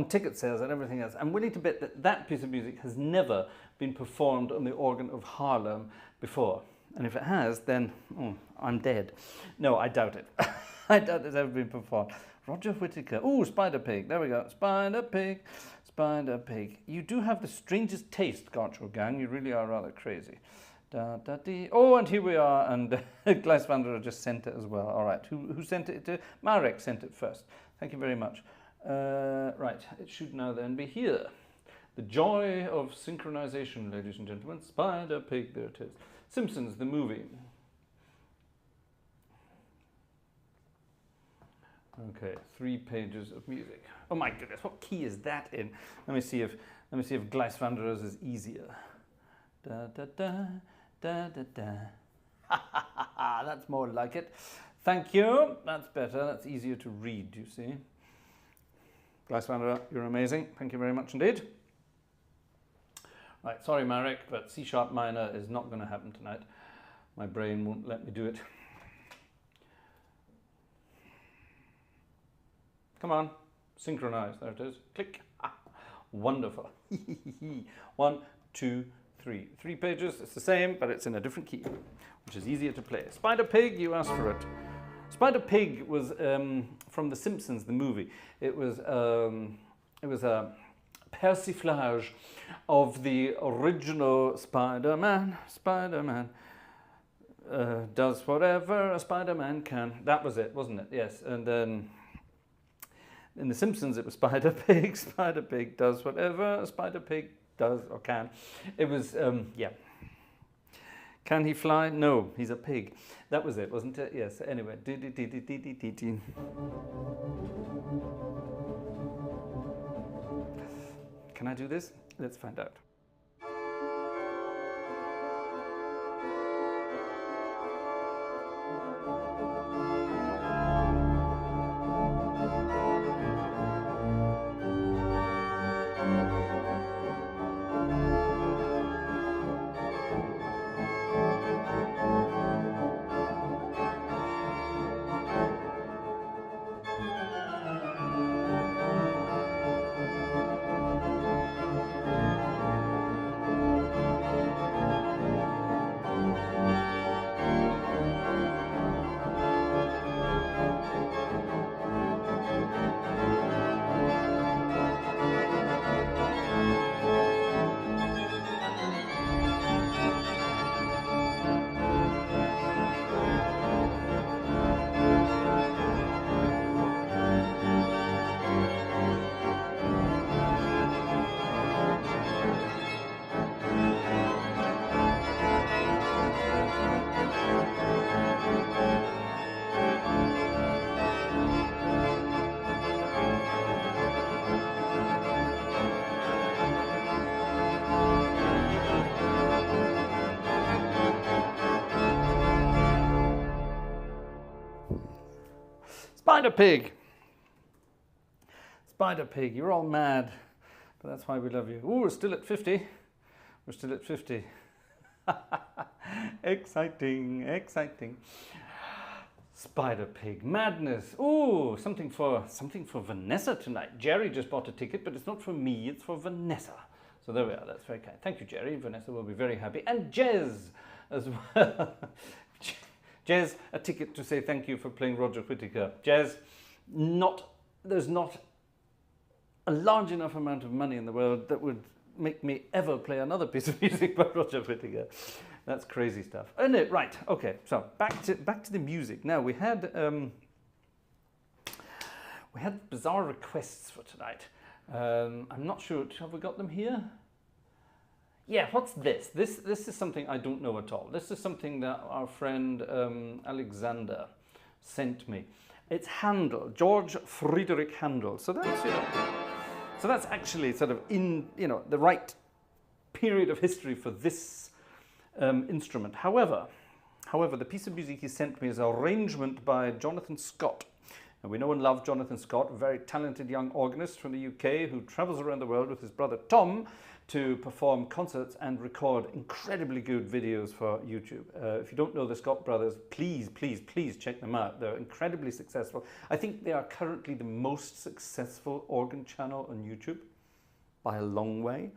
ticket sales and everything else. I'm willing to bet that that piece of music has never been performed on the organ of Haarlem before. And if it has, then I'm dead. No, I doubt it. I doubt it's ever been performed. Roger Whittaker. Oh, Spider Pig. There we go. Spider Pig. Spider Pig. You do have the strangest taste, Gartshore Gang. You really are rather crazy. Da, da, dee. Oh, and here we are. And Gleiswanderer just sent it as well. All right. Who sent it to? Marek sent it first. Thank you very much. Right. It should now then be here. The joy of synchronization, ladies and gentlemen. Spider Pig. There it is. Simpsons, the movie. Okay, 3 pages of music. Oh my goodness, what key is that in? Let me see if Gleiswanderers is easier. Da da da da da da. Ha ha ha ha. That's more like it. Thank you. That's better. That's easier to read. You see. Gleiswanderer, you're amazing. Thank you very much indeed. Right, sorry Marek, but C# minor is not going to happen tonight. My brain won't let me do it. Come on, synchronize. There it is. Click. Ah, wonderful. 1, 2, 3. 3 pages. It's the same, but it's in a different key, which is easier to play. Spider Pig, you asked for it. Spider Pig was from The Simpsons, the movie. It was a persiflage of the original Spider-Man. Spider-Man does whatever a Spider-Man can. That was it, wasn't it? Yes. And then in The Simpsons, it was Spider Pig. Spider Pig does whatever a Spider Pig does or can. It was, yeah. Can he fly? No, he's a pig. That was it, wasn't it? Yes. Anyway. Can I do this? Let's find out. Spider Pig. Spider Pig, you're all mad, but that's why we love you. Ooh, we're still at 50. We're still at 50. Exciting, exciting. Spider Pig, madness. Ooh, something for Vanessa tonight. Jerry just bought a ticket, but it's not for me, it's for Vanessa. So there we are, that's very kind. Thank you, Jerry. Vanessa will be very happy. And Jez as well. Jez, a ticket to say thank you for playing Roger Whittaker. Jez, there's not a large enough amount of money in the world that would make me ever play another piece of music by Roger Whittaker. That's crazy stuff. Isn't it? Right, okay, so back to the music. Now, we had bizarre requests for tonight. I'm not sure, have we got them here? Yeah, what's this? This is something I don't know at all. This is something that our friend Alexander sent me. It's Handel, George Friedrich Handel. So that's actually sort of in the right period of history for this instrument. However, the piece of music he sent me is an arrangement by Jonathan Scott, And we know and love Jonathan Scott, a very talented young organist from the UK who travels around the world with his brother Tom to perform concerts and record incredibly good videos for YouTube. If you don't know the Scott brothers, please, please, please check them out. They're incredibly successful. I think they are currently the most successful organ channel on YouTube by a long way.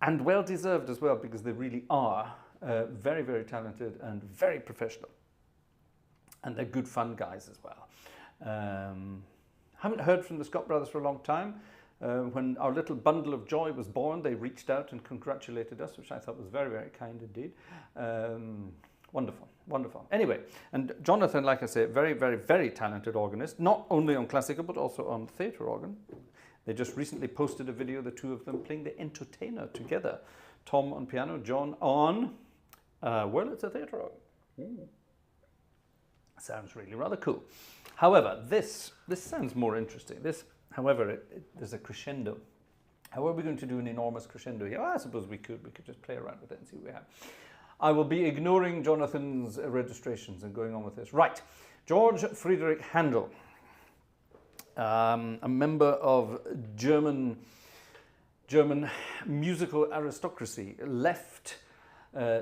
And well deserved as well, because they really are very, very talented and very professional. And they're good fun guys as well. Haven't heard from the Scott brothers for a long time. When our little bundle of joy was born, they reached out and congratulated us, which I thought was very, very kind indeed. Wonderful, wonderful. Anyway, and Jonathan, like I say, very, very, very talented organist, not only on classical, but also on theatre organ. They just recently posted a video, the two of them playing the entertainer together. Tom on piano, John on, well, it's a theatre organ. Ooh. Sounds really rather cool. However, this sounds more interesting. However, there's a crescendo. How are we going to do an enormous crescendo here? Well, I suppose we could just play around with it and see what we have. I will be ignoring Jonathan's registrations and going on with this. Right, George Friedrich Handel, a member of German musical aristocracy, left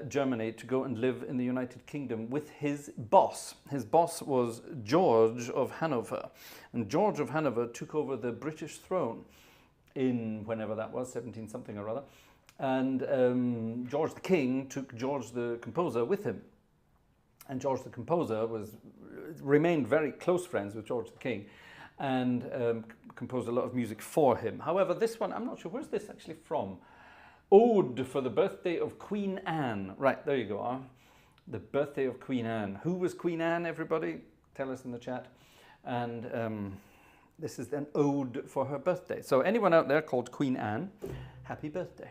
Germany to go and live in the United Kingdom with his boss. His boss was George of Hanover, and George of Hanover took over the British throne in whenever that was, 17 something or other, and George the King took George the composer with him, and George the composer remained very close friends with George the King and composed a lot of music for him. However, this one, I'm not sure, where's this actually from? Ode for the birthday of Queen Anne. Right, there you go. The birthday of Queen Anne. Who was Queen Anne, everybody? Tell us in the chat. And this is an ode for her birthday. So anyone out there called Queen Anne, happy birthday.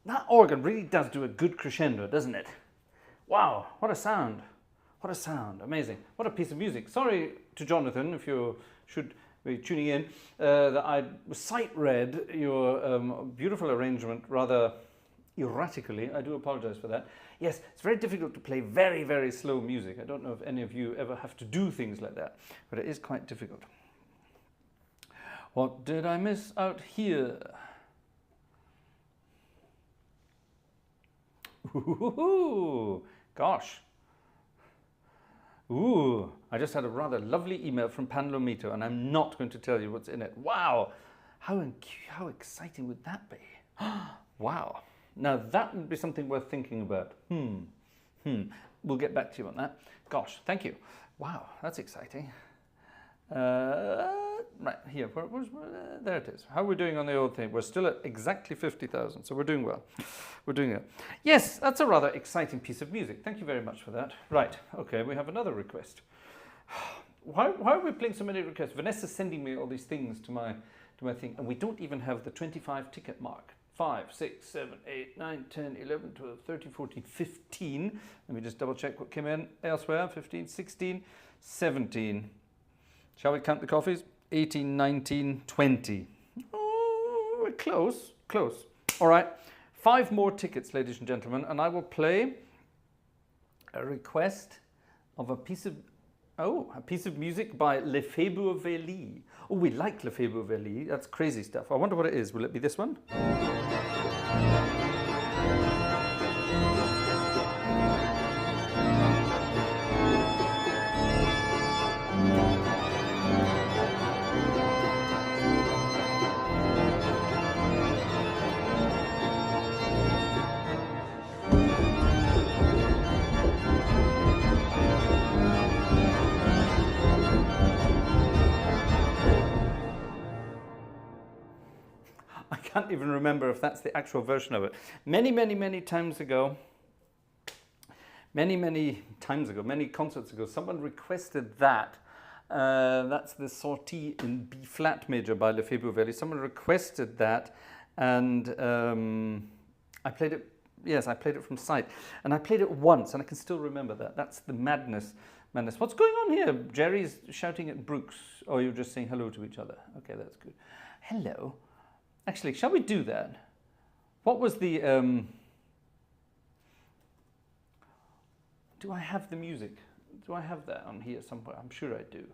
That organ really does do a good crescendo, doesn't it? Wow, what a sound. What a sound, amazing. What a piece of music. Sorry to Jonathan, if you should be tuning in, that I sight read your beautiful arrangement rather erratically. I do apologize for that. Yes, it's very difficult to play very, very slow music. I don't know if any of you ever have to do things like that, but it is quite difficult. What did I miss out here? Ooh, gosh. Ooh, I just had a rather lovely email from Panlomito, and I'm not going to tell you what's in it. Wow, how exciting would that be? Wow. Now that would be something worth thinking about. We'll get back to you on that. Gosh, thank you. Wow, that's exciting. Right, here, there it is. How are we doing on the old thing? We're still at exactly 50,000, so we're doing well. We're doing it. Yes, that's a rather exciting piece of music. Thank you very much for that. Right, okay, we have another request. Why are we playing so many requests? Vanessa's sending me all these things to my thing, and we don't even have the 25 ticket mark. 5, 6, 7, 8, 9, 10, 11, 12, 13, 14, 15. Let me just double check what came in elsewhere. 15, 16, 17. Shall we count the coffees? 18, 19, 20. Oh, we're close, close. All right, 5 more tickets, ladies and gentlemen, and I will play a request of a piece of music by Lefebvre Velli. Oh, we like Lefebvre Velli. That's crazy stuff. I wonder what it is. Will it be this one? I can't even remember if that's the actual version of it. Many times ago, many concerts ago, someone requested that. That's the Sortie in B flat major by Lefebvre Velli. Someone requested that, and I played it. Yes, I played it from sight, and I played it once, and I can still remember that. That's the madness. What's going on here? Jerry's shouting at Brooks. Oh, you're just saying hello to each other. Okay, that's good. Hello. Actually, shall we do that? What was the... Do I have the music? Do I have that on here somewhere? I'm sure I do.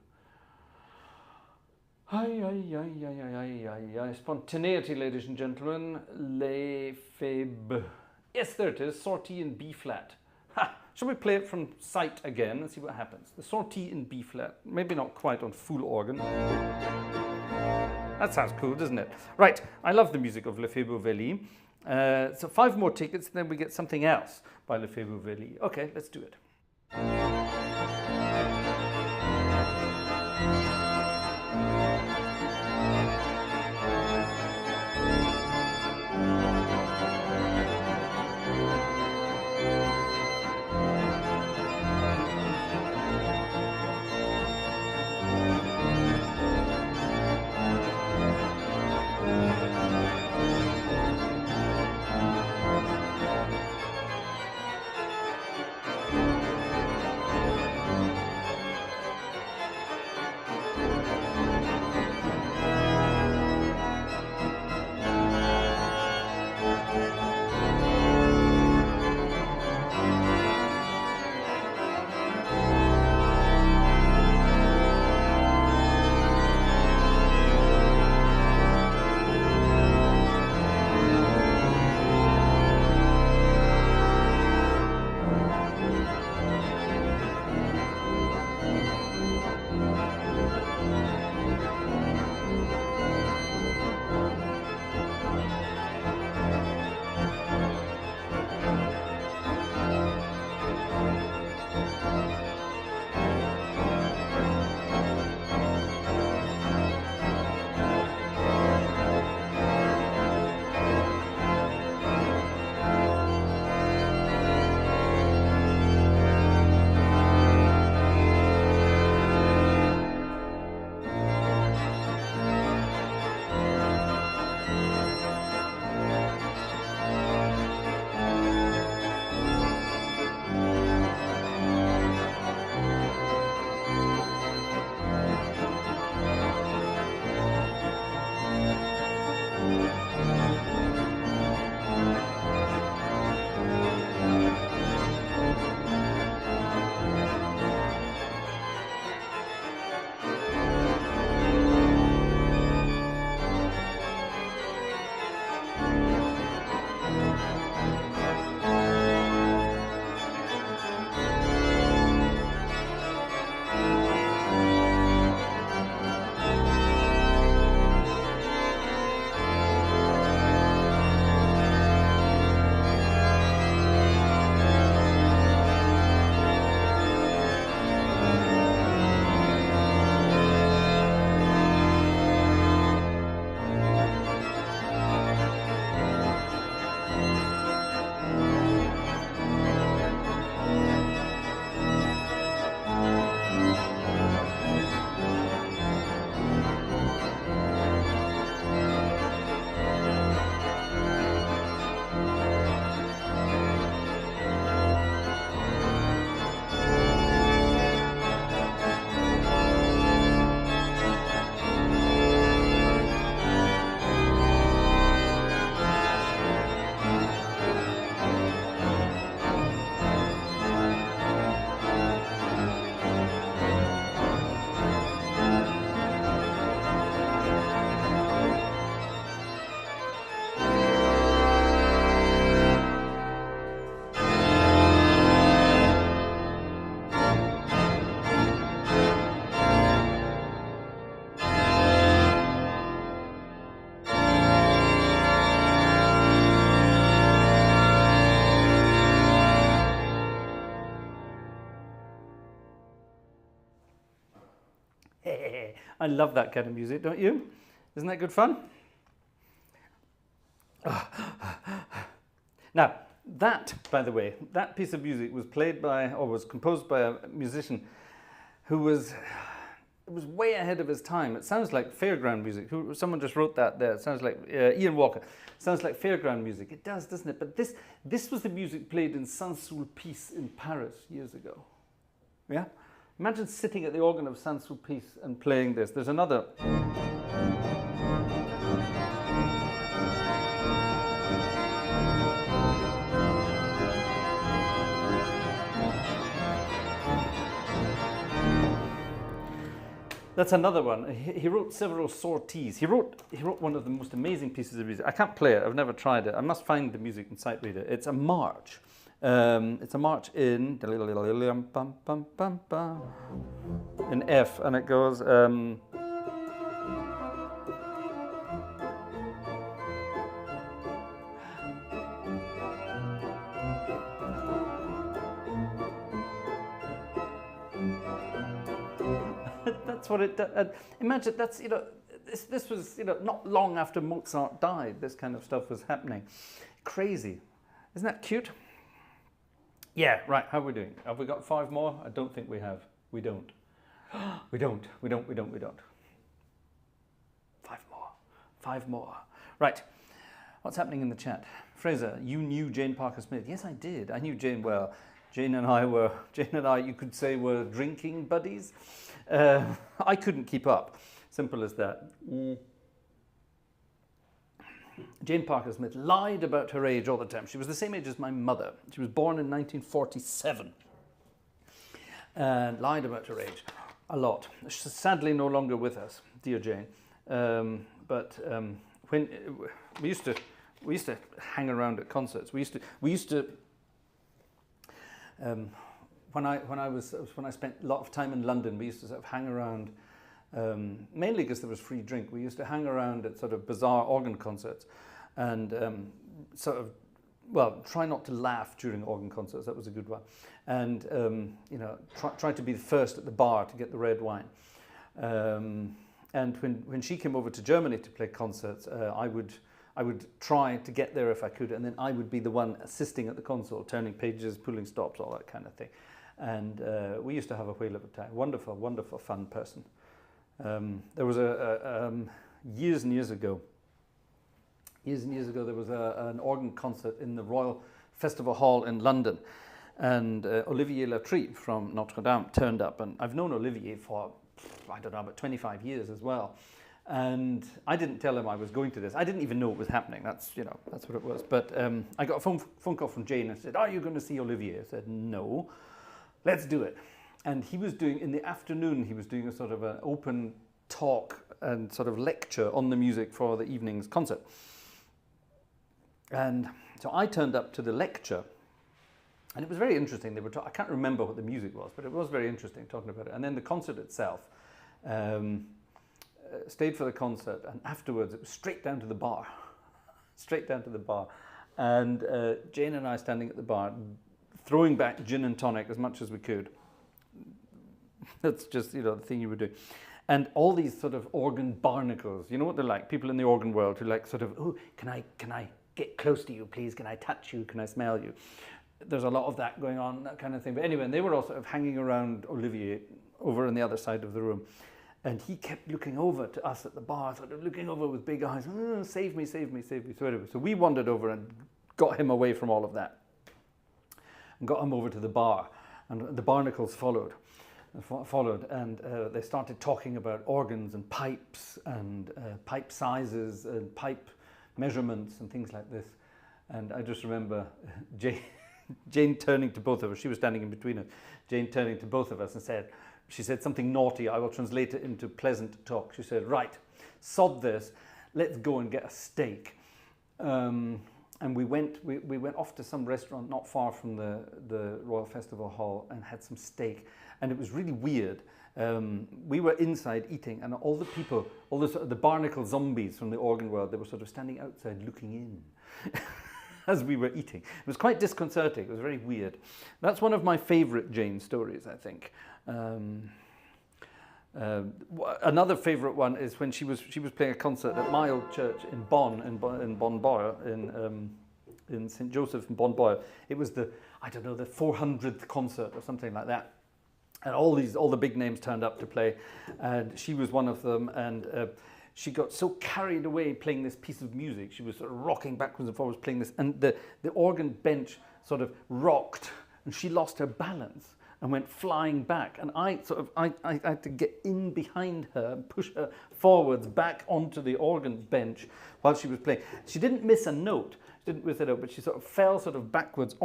Spontaneity, ladies and gentlemen. Lefebvre. Yes, there it is. Sortie in B flat. Ha! Shall we play it from sight again and see what happens? The Sortie in B flat. Maybe not quite on full organ. That sounds cool, doesn't it? Right, I love the music of Lefebvre Velli. So 5 more tickets, then we get something else by Lefebvre Velli. Okay, let's do it. I love that kind of music, don't you? Isn't that good fun? Now, that, by the way, that piece of music was played by, or was composed by a musician who was, it was way ahead of his time. It sounds like fairground music. Someone just wrote that there. It sounds like Ian Walker. It sounds like fairground music. It does, doesn't it? But this was the music played in Saint-Sulpice in Paris years ago. Yeah? Imagine sitting at the organ of Saint-Sulpice and playing this. There's another. That's another one. He wrote several sorties. He wrote one of the most amazing pieces of music. I can't play it. I've never tried it. I must find the music in Sight Reader. It's a march. It's a march in F, and it goes. That's what it does. Imagine that's, you know, this was, you know, not long after Mozart died. This kind of stuff was happening. Crazy. Isn't that cute? Yeah, right. How are we doing? Have we got 5 more? I don't think we have. We don't. We don't. 5 more. 5 more. Right. What's happening in the chat? Fraser, you knew Jane Parker Smith. Yes, I did. I knew Jane well. Jane and I, you could say, were drinking buddies. I couldn't keep up. Simple as that. Jane Parker Smith lied about her age all the time. She was the same age as my mother. She was born in 1947 and lied about her age a lot. She's sadly no longer with us, dear Jane. But when we used to hang around at concerts. We used to. When I spent a lot of time in London, we used to sort of hang around. Mainly because there was free drink. We used to hang around at sort of bizarre organ concerts and sort of, well, try not to laugh during organ concerts. That was a good one. And, you know, try to be the first at the bar to get the red wine. And when she came over to Germany to play concerts, I would try to get there if I could, and then I would be the one assisting at the console, turning pages, pulling stops, all that kind of thing. And we used to have a whale of a time. Wonderful, wonderful, fun person. There was years and years ago, there was an organ concert in the Royal Festival Hall in London, and Olivier Latry from Notre Dame turned up, and I've known Olivier for, I don't know, about 25 years as well. And I didn't tell him I was going to this. I didn't even know it was happening. That's what it was. But I got a phone call from Jane and said, "Are you going to see Olivier?" I said, "No, let's do it." And he was doing, in the afternoon, he was doing a sort of an open talk and sort of lecture on the music for the evening's concert. And so I turned up to the lecture, and it was very interesting. They were I can't remember what the music was, but it was very interesting talking about it. And then the concert itself, stayed for the concert, and afterwards it was straight down to the bar. And Jane and I standing at the bar, throwing back gin and tonic as much as we could. That's just, you know, the thing you would do. And all these sort of organ barnacles, you know what they're like, people in the organ world who like sort of, "Oh, can I get close to you, please? Can I touch you? Can I smell you?" There's a lot of that going on, that kind of thing. But anyway, and they were all sort of hanging around Olivier over on the other side of the room. And he kept looking over to us at the bar, sort of looking over with big eyes, "Oh, save me, save me, save me." So anyway, so we wandered over and got him away from all of that. And got him over to the bar. And the barnacles followed. And they started talking about organs and pipes and pipe sizes and pipe measurements and things like this. And I just remember Jane turning to both of us. She was standing in between us. Jane turning to both of us and she said something naughty. I will translate it into pleasant talk. She said, "Right, sod this. Let's go and get a steak." And we went off to some restaurant not far from the Royal Festival Hall and had some steak. And it was really weird. We were inside eating, and all the people, all the barnacle zombies from the organ world, they were sort of standing outside looking in as we were eating. It was quite disconcerting. It was very weird. That's one of my favorite Jane stories, I think. Another favourite one is when she was playing a concert at my old church in Bonn, in Bonn-Boyer, in St. Joseph in Bonn-Boyer. It was the 400th concert or something like that. And all the big names turned up to play, and she was one of them. And she got so carried away playing this piece of music. She was sort of rocking backwards and forwards playing this, and the organ bench sort of rocked, and she lost her balance and went flying back. And I had to get in behind her and push her forwards back onto the organ bench while she was playing. She didn't miss a note. She didn't miss a note, but she sort of fell sort of backwards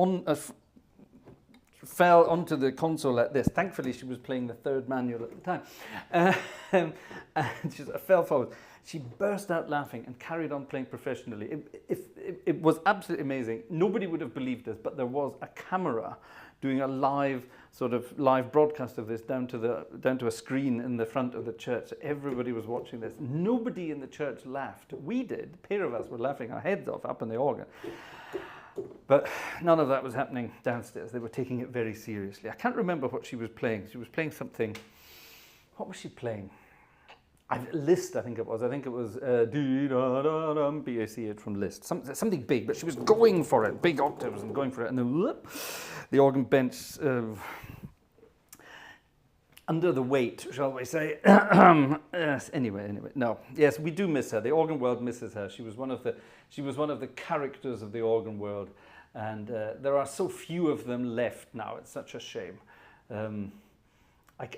fell onto the console like this. Thankfully, she was playing the third manual at the time. And she sort of fell forward. She burst out laughing and carried on playing professionally. It was absolutely amazing. Nobody would have believed this, but there was a camera doing a live broadcast of this down to a screen in the front of the church. Everybody was watching this. Nobody in the church laughed. We did. A pair of us were laughing our heads off up in the organ. But none of that was happening downstairs. They were taking it very seriously. I can't remember what she was playing. She was playing something. What was she playing? Liszt, I think it was. I think it was B-A-C-H from Liszt. Something big, but she was going for it. Big octaves and going for it. And then whoop, the organ bench, under the weight, shall we say. Yes, anyway, no. Yes, we do miss her. The organ world misses her. She was one of the characters of the organ world. And there are so few of them left now. It's such a shame.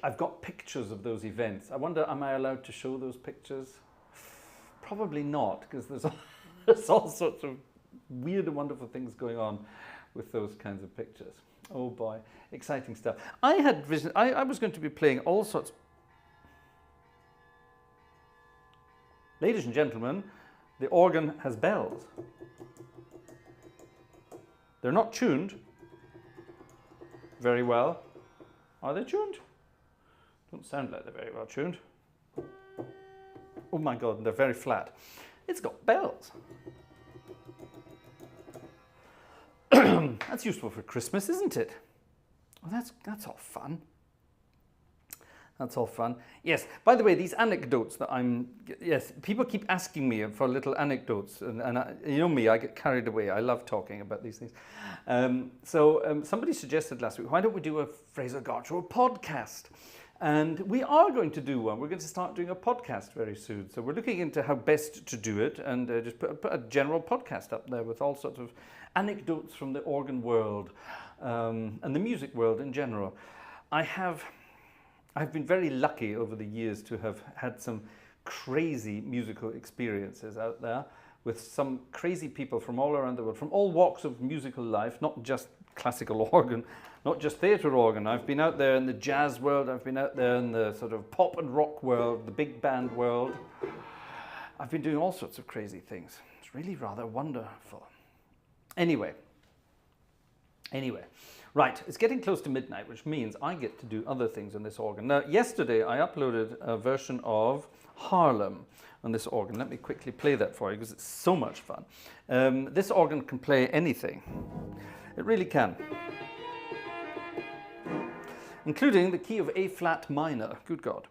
I've got pictures of those events. I wonder, am I allowed to show those pictures? Probably not, because there's all sorts of weird and wonderful things going on with those kinds of pictures. Oh boy, exciting stuff. I had vision. I was going to be playing all sorts. Ladies and gentlemen, the organ has bells. They're not tuned very well. Are they tuned? Don't sound like they're very well tuned. Oh my God, they're very flat. It's got bells. That's useful for Christmas, isn't it? Well, that's all fun. That's all fun. Yes, by the way, these anecdotes that people keep asking me for little anecdotes, and you know me, I get carried away. I love talking about these things. Somebody suggested last week, why don't we do a Fraser Gartshore podcast? And we are going to do one. We're going to start doing a podcast very soon. So we're looking into how best to do it, and just put a general podcast up there with all sorts of anecdotes from the organ world and the music world in general. I've been very lucky over the years to have had some crazy musical experiences out there with some crazy people from all around the world, from all walks of musical life, not just classical organ, not just theatre organ. I've been out there in the jazz world, I've been out there in the sort of pop and rock world, the big band world. I've been doing all sorts of crazy things. It's really rather wonderful. Anyway, right, it's getting close to midnight, which means I get to do other things on this organ. Now, yesterday I uploaded a version of Haarlem on this organ. Let me quickly play that for you because it's so much fun. This organ can play anything. It really can. Including the key of A flat minor. Good God.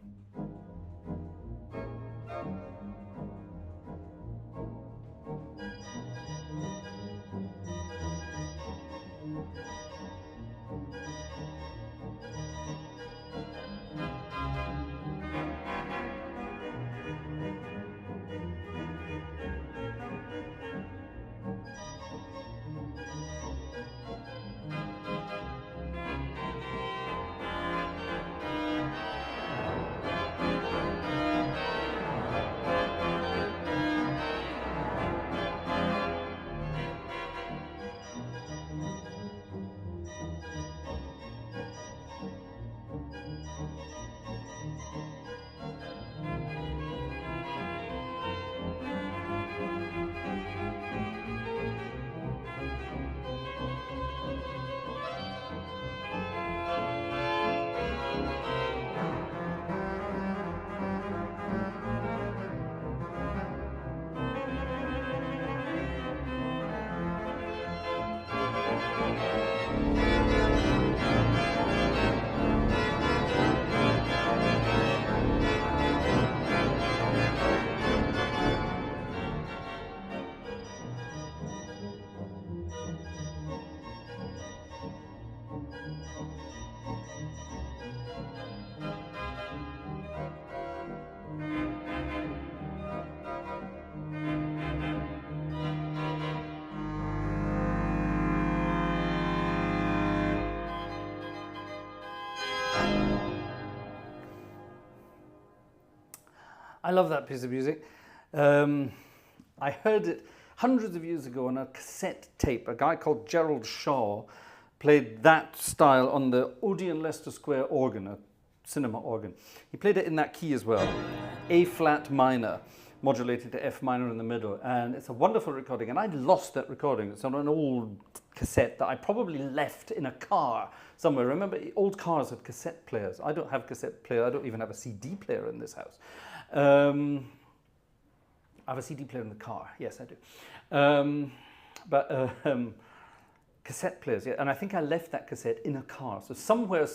I love that piece of music. I heard it hundreds of years ago on a cassette tape. A guy called Gerald Shaw played that style on the Odeon Leicester Square organ, a cinema organ. He played it in that key as well, A flat minor, modulated to F minor in the middle, and it's a wonderful recording. And I lost that recording. It's on an old cassette that I probably left in a car somewhere. Remember, old cars had cassette players. I don't have cassette player. I don't even have a CD player in this house. I have a CD player in the car. Yes, I do. Cassette players, yeah, and I think I left that cassette in a car. So somewhere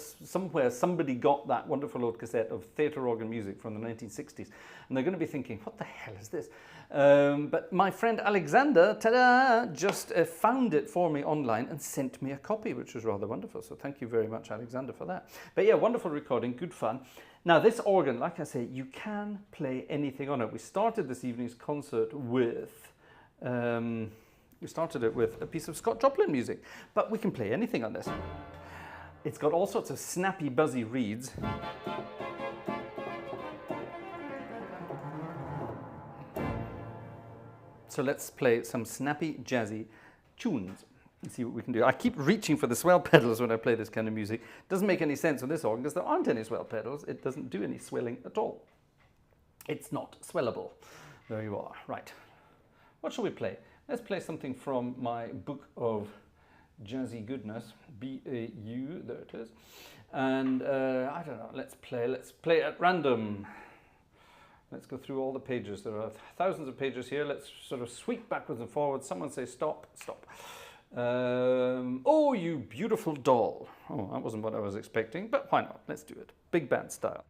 somebody got that wonderful old cassette of theatre organ music from the 1960s, and they're going to be thinking, what the hell is this? But my friend Alexander, ta-da, just found it for me online and sent me a copy, which was rather wonderful. So thank you very much, Alexander, for that. But yeah, wonderful recording, good fun. Now this organ, like I say, you can play anything on it. We started this evening's concert with... we started it with a piece of Scott Joplin music, but we can play anything on this. It's got all sorts of snappy, buzzy reeds. So let's play some snappy, jazzy tunes and see what we can do. I keep reaching for the swell pedals when I play this kind of music. It doesn't make any sense on this organ because there aren't any swell pedals. It doesn't do any swelling at all. It's not swellable. There you are. Right. What shall we play? Let's play something from my book of jazzy goodness, B-A-U, there it is. And I don't know, let's play at random. Let's go through all the pages. There are thousands of pages here. Let's sort of sweep backwards and forwards. Someone say stop, stop. Oh, you beautiful doll. Oh, that wasn't what I was expecting, but why not? Let's do it. Big band style.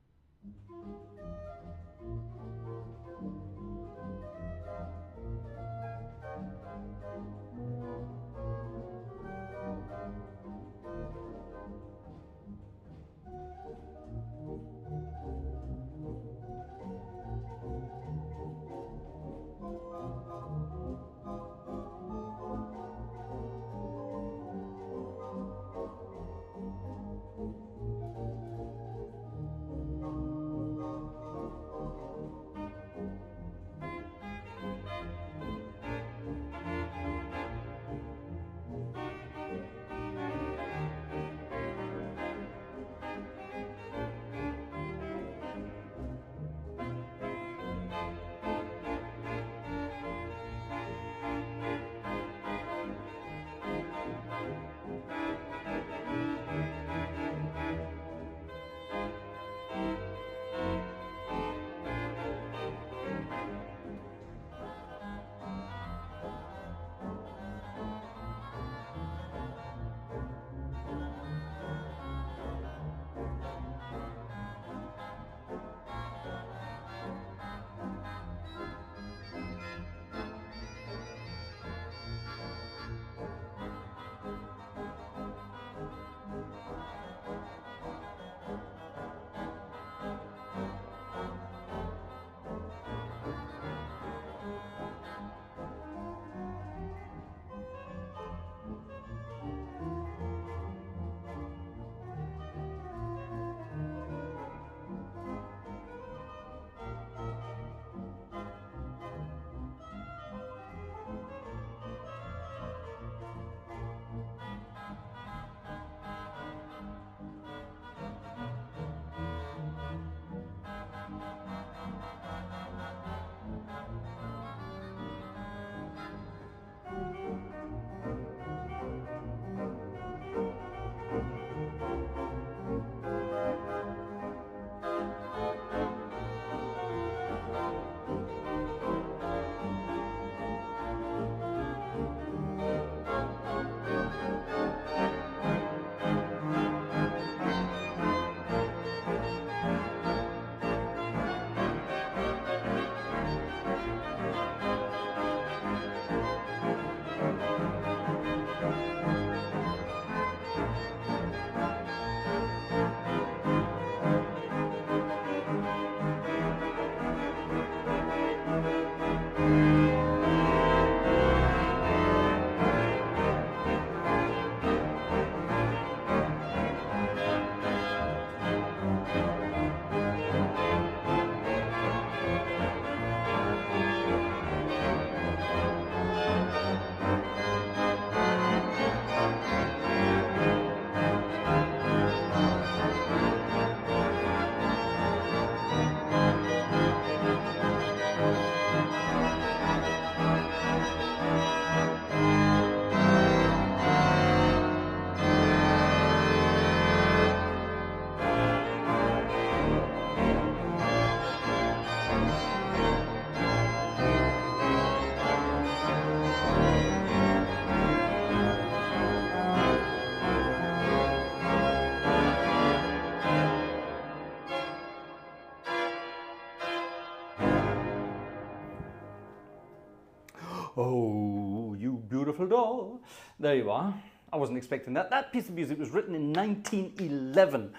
beautiful doll. There you are. I wasn't expecting that. That piece of music was written in 1911.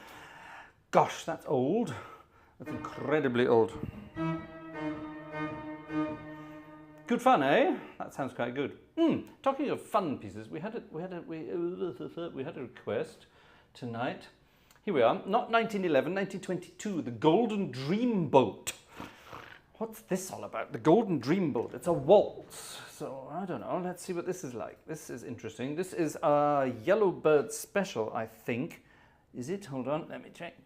Gosh, that's old. That's incredibly old. Good fun, eh? That sounds quite good. Talking of fun pieces, we had a request tonight. Here we are. Not 1911, 1922. The Golden Dreamboat. What's this all about? The Golden Dreamboat. It's a waltz. So I don't know. Let's see what this is like. This is interesting. This is a Yellowbird special, I think. Is it? Hold on. Let me check.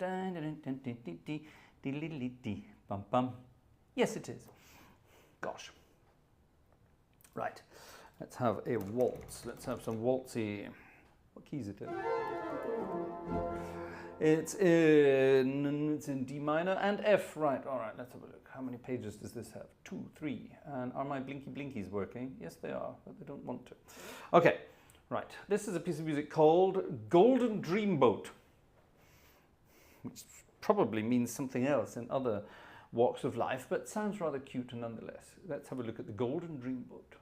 Bum bum. Yes, it is. Gosh. Right. Let's have a waltz. Let's have some waltzy. What keys is it in? It's in D minor and F. Right. All right. Let's have a look. How many pages does this have? 2, 3. And are my blinky blinkies working? Yes, they are, but they don't want to. Okay. Right. This is a piece of music called Golden Dreamboat, which probably means something else in other walks of life, but sounds rather cute nonetheless. Let's have a look at the Golden Dreamboat.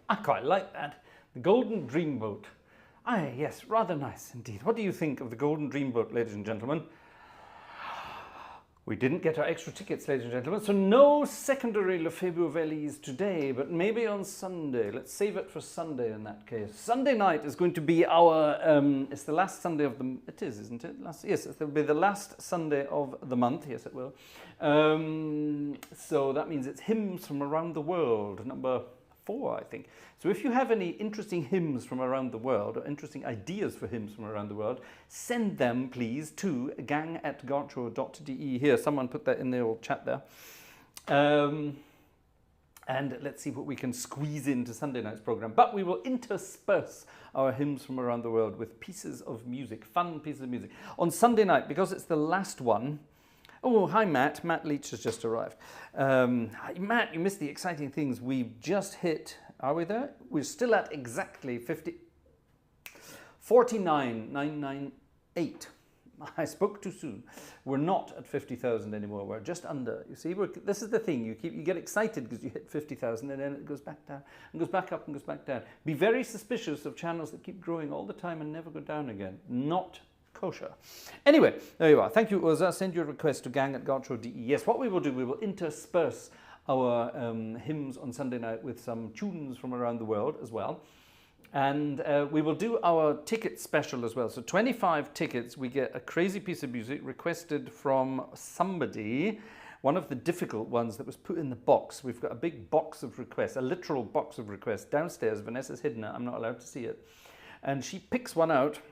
I quite like that. The Golden Dreamboat. Aye, yes, rather nice indeed. What do you think of the Golden Dreamboat, ladies and gentlemen? We didn't get our extra tickets, ladies and gentlemen, so no secondary Lefebvre Valise today, but maybe on Sunday. Let's save it for Sunday in that case. Sunday night is going to be our, it's the last Sunday of the, it is, isn't it? Yes, it'll be the last Sunday of the month, yes it will. So that means it's Hymns from Around the World, number 4, I think. So if you have any interesting hymns from around the world, or interesting ideas for hymns from around the world, send them, please, to gang@gartshore.de. Here, someone put that in the old chat there. And let's see what we can squeeze into Sunday night's program. But we will intersperse our hymns from around the world with pieces of music, fun pieces of music. On Sunday night, because it's the last one. Oh, hi, Matt. Matt Leach has just arrived. Matt, you missed the exciting things. We've just hit, are we there? We're still at exactly 49,998. I spoke too soon. We're not at 50,000 anymore. We're just under. You see, this is the thing. You get excited because you hit 50,000 and then it goes back down and goes back up and goes back down. Be very suspicious of channels that keep growing all the time and never go down again. Not kosher. Anyway, there you are. Thank you, Uza. Send your request to gang@gartshore.de. Yes, what we will do, we will intersperse our hymns on Sunday night with some tunes from around the world as well. And we will do our ticket special as well. So 25 tickets, we get a crazy piece of music requested from somebody, one of the difficult ones that was put in the box. We've got a big box of requests, a literal box of requests downstairs. Vanessa's hidden it. I'm not allowed to see it. And she picks one out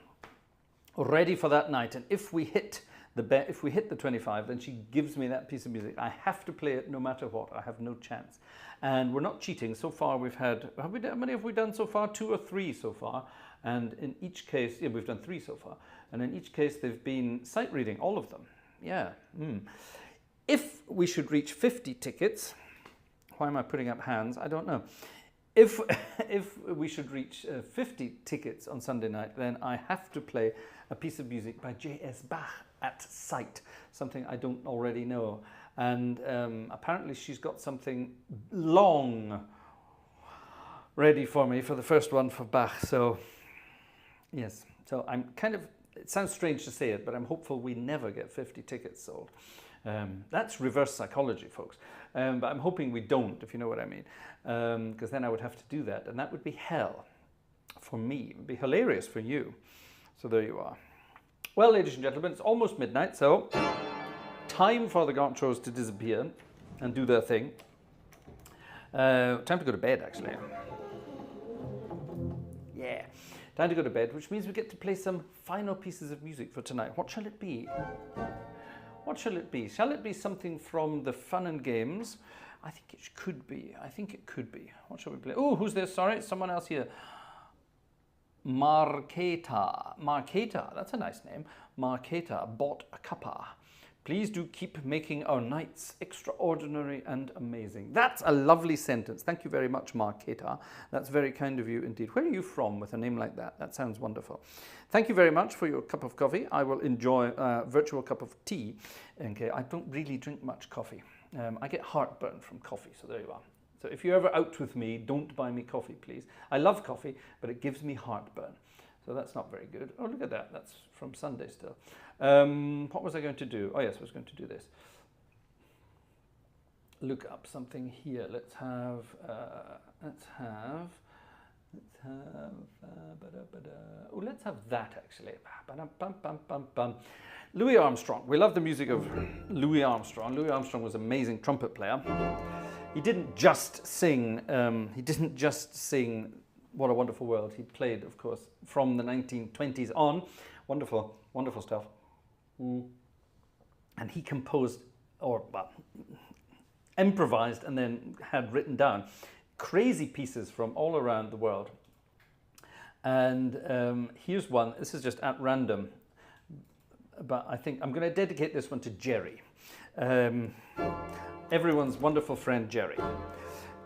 ready for that night, and if we hit the 25, then she gives me that piece of music. I have to play it no matter what. I have no chance. And we're not cheating. So far we've had, how many have we done so far? 2 or 3 so far. And in each case, yeah, we've done 3 so far. And in each case, they've been sight reading, all of them. Yeah. If we should reach 50 tickets, why am I putting up hands? I don't know. If we should reach 50 tickets on Sunday night, then I have to play a piece of music by J.S. Bach at sight, something I don't already know. And apparently she's got something long ready for me for the first one for Bach. So, yes. So I'm kind of, it sounds strange to say it, but I'm hopeful we never get 50 tickets sold. That's reverse psychology, folks. But I'm hoping we don't, if you know what I mean. Because then I would have to do that, and that would be hell for me. It would be hilarious for you. So there you are. Well, ladies and gentlemen, it's almost midnight, so time for the Gartshores to disappear and do their thing. Time to go to bed, actually. Yeah, time to go to bed, which means we get to play some final pieces of music for tonight. What shall it be? What shall it be? Shall it be something from the Fun and Games? I think it could be. I think it could be. What shall we play? Oh, who's this? Sorry, someone else here. Marketa. Marketa, that's a nice name. Marketa bought a cuppa. Please do keep making our nights extraordinary and amazing. That's a lovely sentence. Thank you very much, Marketa. That's very kind of you indeed. Where are you from with a name like that? That sounds wonderful. Thank you very much for your cup of coffee. I will enjoy a virtual cup of tea. Okay, I don't really drink much coffee. I get heartburn from coffee, so there you are. So if you're ever out with me, don't buy me coffee, please. I love coffee, but it gives me heartburn. So that's not very good. Oh, look at that. That's from Sunday still. What was I going to do? Oh, yes, I was going to do this. Look up something here. Let's have that, actually. Louis Armstrong. We love the music of Louis Armstrong. Louis Armstrong was an amazing trumpet player. He didn't just sing, What a Wonderful World. He played, of course, from the 1920s on. Wonderful, wonderful stuff. And he composed, improvised and then had written down crazy pieces from all around the world. And here's one. This is just at random, but I think I'm going to dedicate this one to Jerry. Everyone's wonderful friend, Jerry.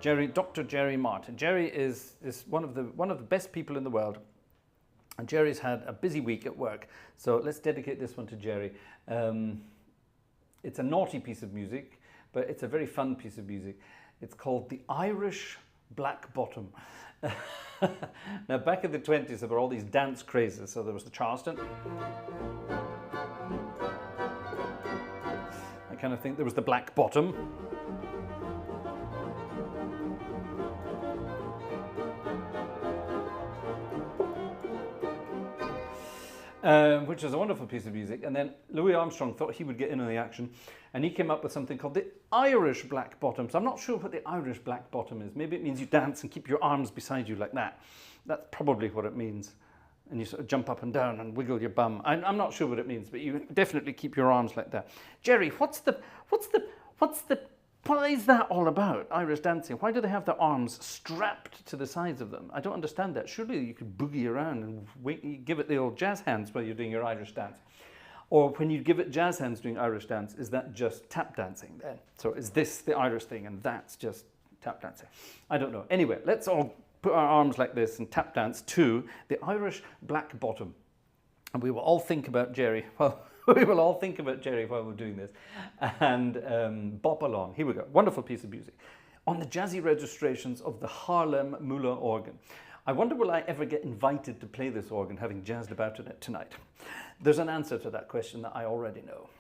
Dr. Jerry Martin. Jerry is one of the best people in the world. And Jerry's had a busy week at work. So let's dedicate this one to Jerry. It's a naughty piece of music, but it's a very fun piece of music. It's called The Irish black bottom. Now, back in the 20s, there were all these dance crazes. So there was the Charleston. I kind of think there was the black bottom. Which is a wonderful piece of music. And then Louis Armstrong thought he would get in on the action, and he came up with something called the Irish black bottom. So I'm not sure what the Irish black bottom is. Maybe it means you dance and keep your arms beside you like that. That's probably what it means. And you sort of jump up and down and wiggle your bum. I'm not sure what it means, but you definitely keep your arms like that. Jerry, what is that all about, Irish dancing? Why do they have their arms strapped to the sides of them? I don't understand that. Surely you could boogie around and give it the old jazz hands while you're doing your Irish dance. Or when you give it jazz hands doing Irish dance, is that just tap dancing then? So is this the Irish thing and that's just tap dancing? I don't know. Anyway, let's all put our arms like this and tap dance to the Irish black bottom. And we will all think about Jerry. Well, we will all think about Jerry while we're doing this and bop along. Here we go. Wonderful piece of music. On the jazzy registrations of the Haarlem Müller organ. I wonder will I ever get invited to play this organ, having jazzed about in it tonight? There's an answer to that question that I already know.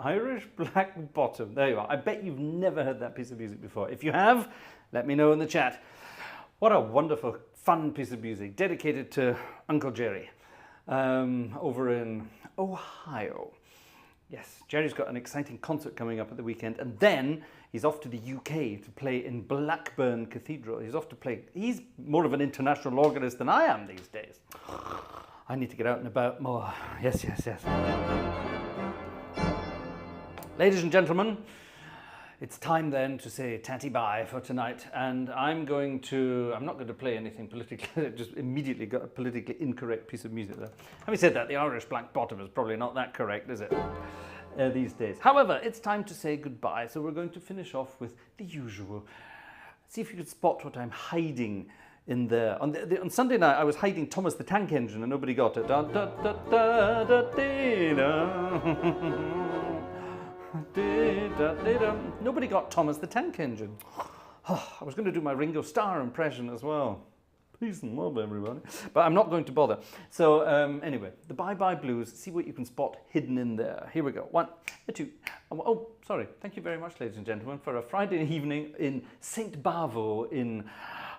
Irish Black Bottom. There you are. I bet you've never heard that piece of music before. If you have, let me know in the chat. What a wonderful, fun piece of music dedicated to Uncle Jerry over in Ohio. Yes, Jerry's got an exciting concert coming up at the weekend, and then he's off to the UK to play in Blackburn Cathedral. He's off to play. He's more of an international organist than I am these days. I need to get out and about more. Yes, yes, yes. Ladies and gentlemen, it's time then to say tatty bye for tonight, and I'm not going to play anything politically, just immediately got a politically incorrect piece of music there. Having said that, the Irish Black Bottom is probably not that correct, is it, these days? However, it's time to say goodbye, so we're going to finish off with the usual. See if you could spot what I'm hiding in there. On Sunday night, I was hiding Thomas the Tank Engine, and nobody got it. Da, da, da, da, da, dee, da. Nobody got Thomas the Tank Engine. I was going to do my Ringo Starr impression as well. Peace and love, everybody. But I'm not going to bother. So anyway, the Bye Bye Blues. See what you can spot hidden in there. Here we go. 1, 2. Oh, sorry. Thank you very much, ladies and gentlemen, for a Friday evening in St. Bavo in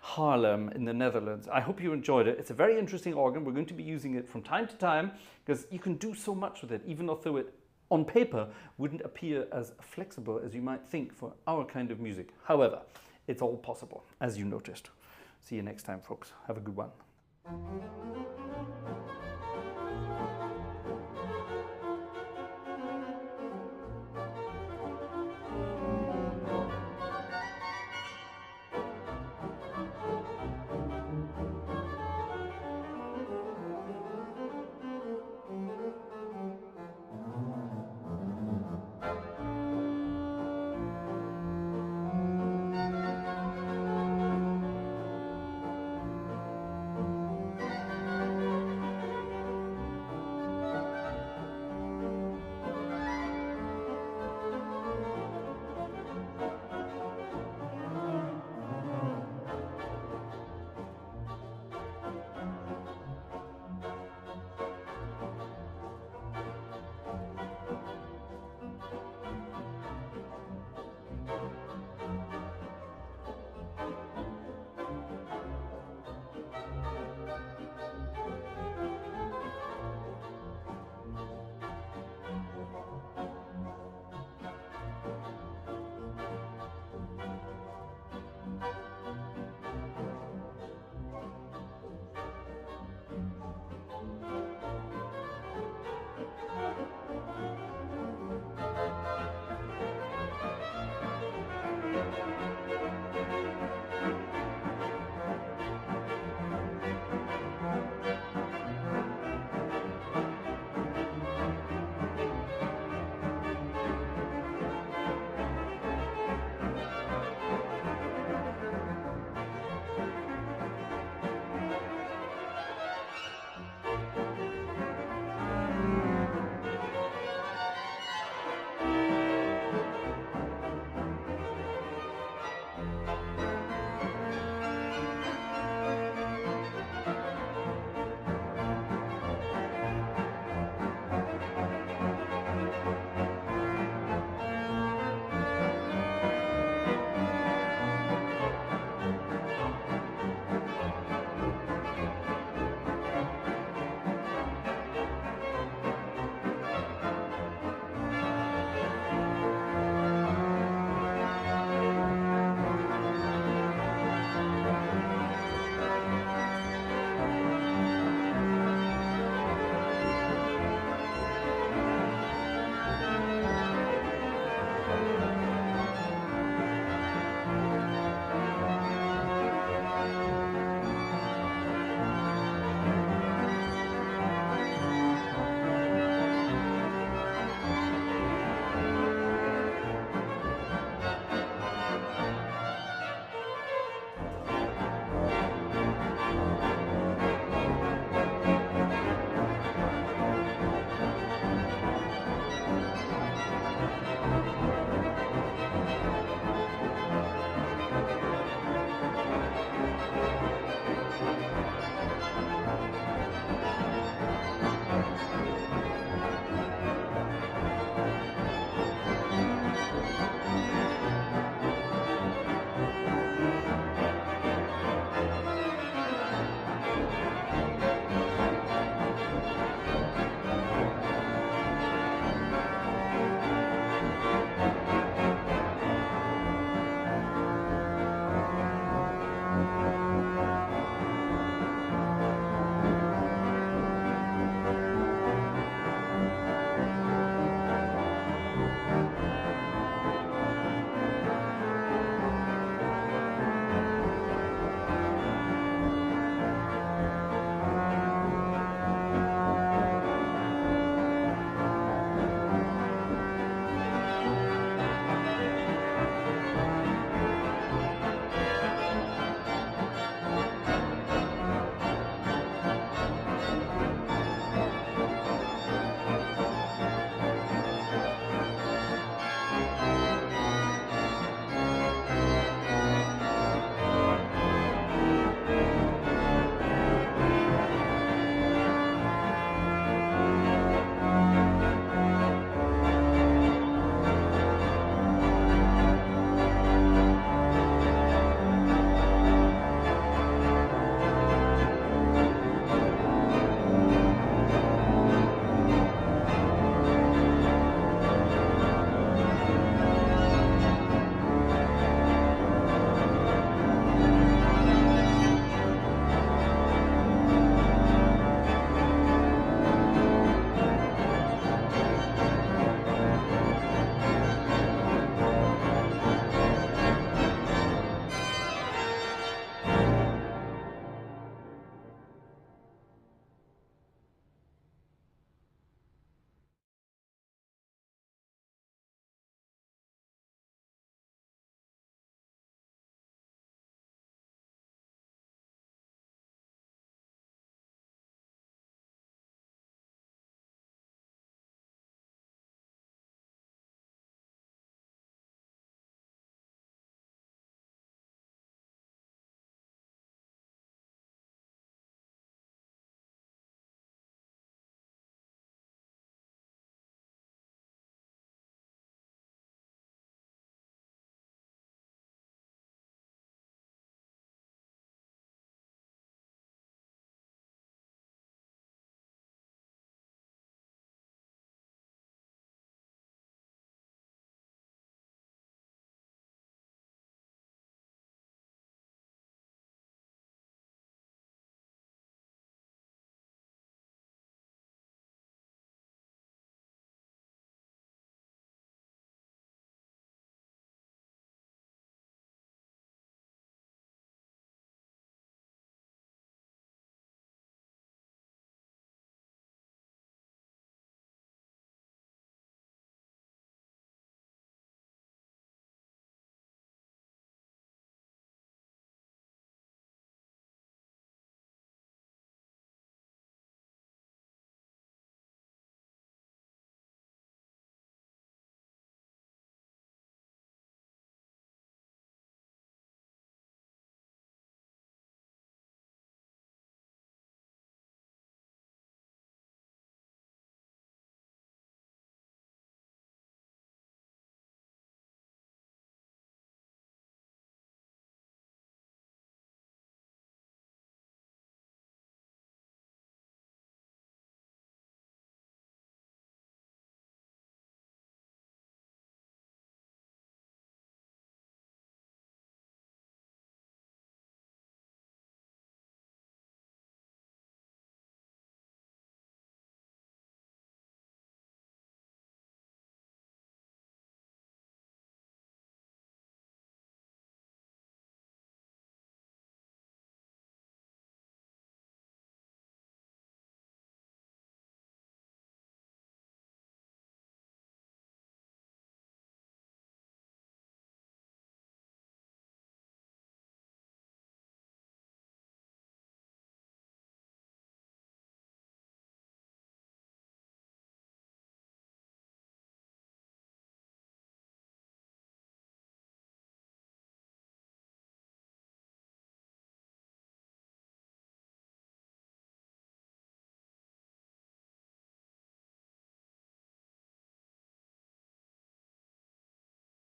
Haarlem in the Netherlands. I hope you enjoyed it. It's a very interesting organ. We're going to be using it from time to time because you can do so much with it, even though it on paper wouldn't appear as flexible as you might think for our kind of music. However, it's all possible, as you noticed. See you next time, folks. Have a good one.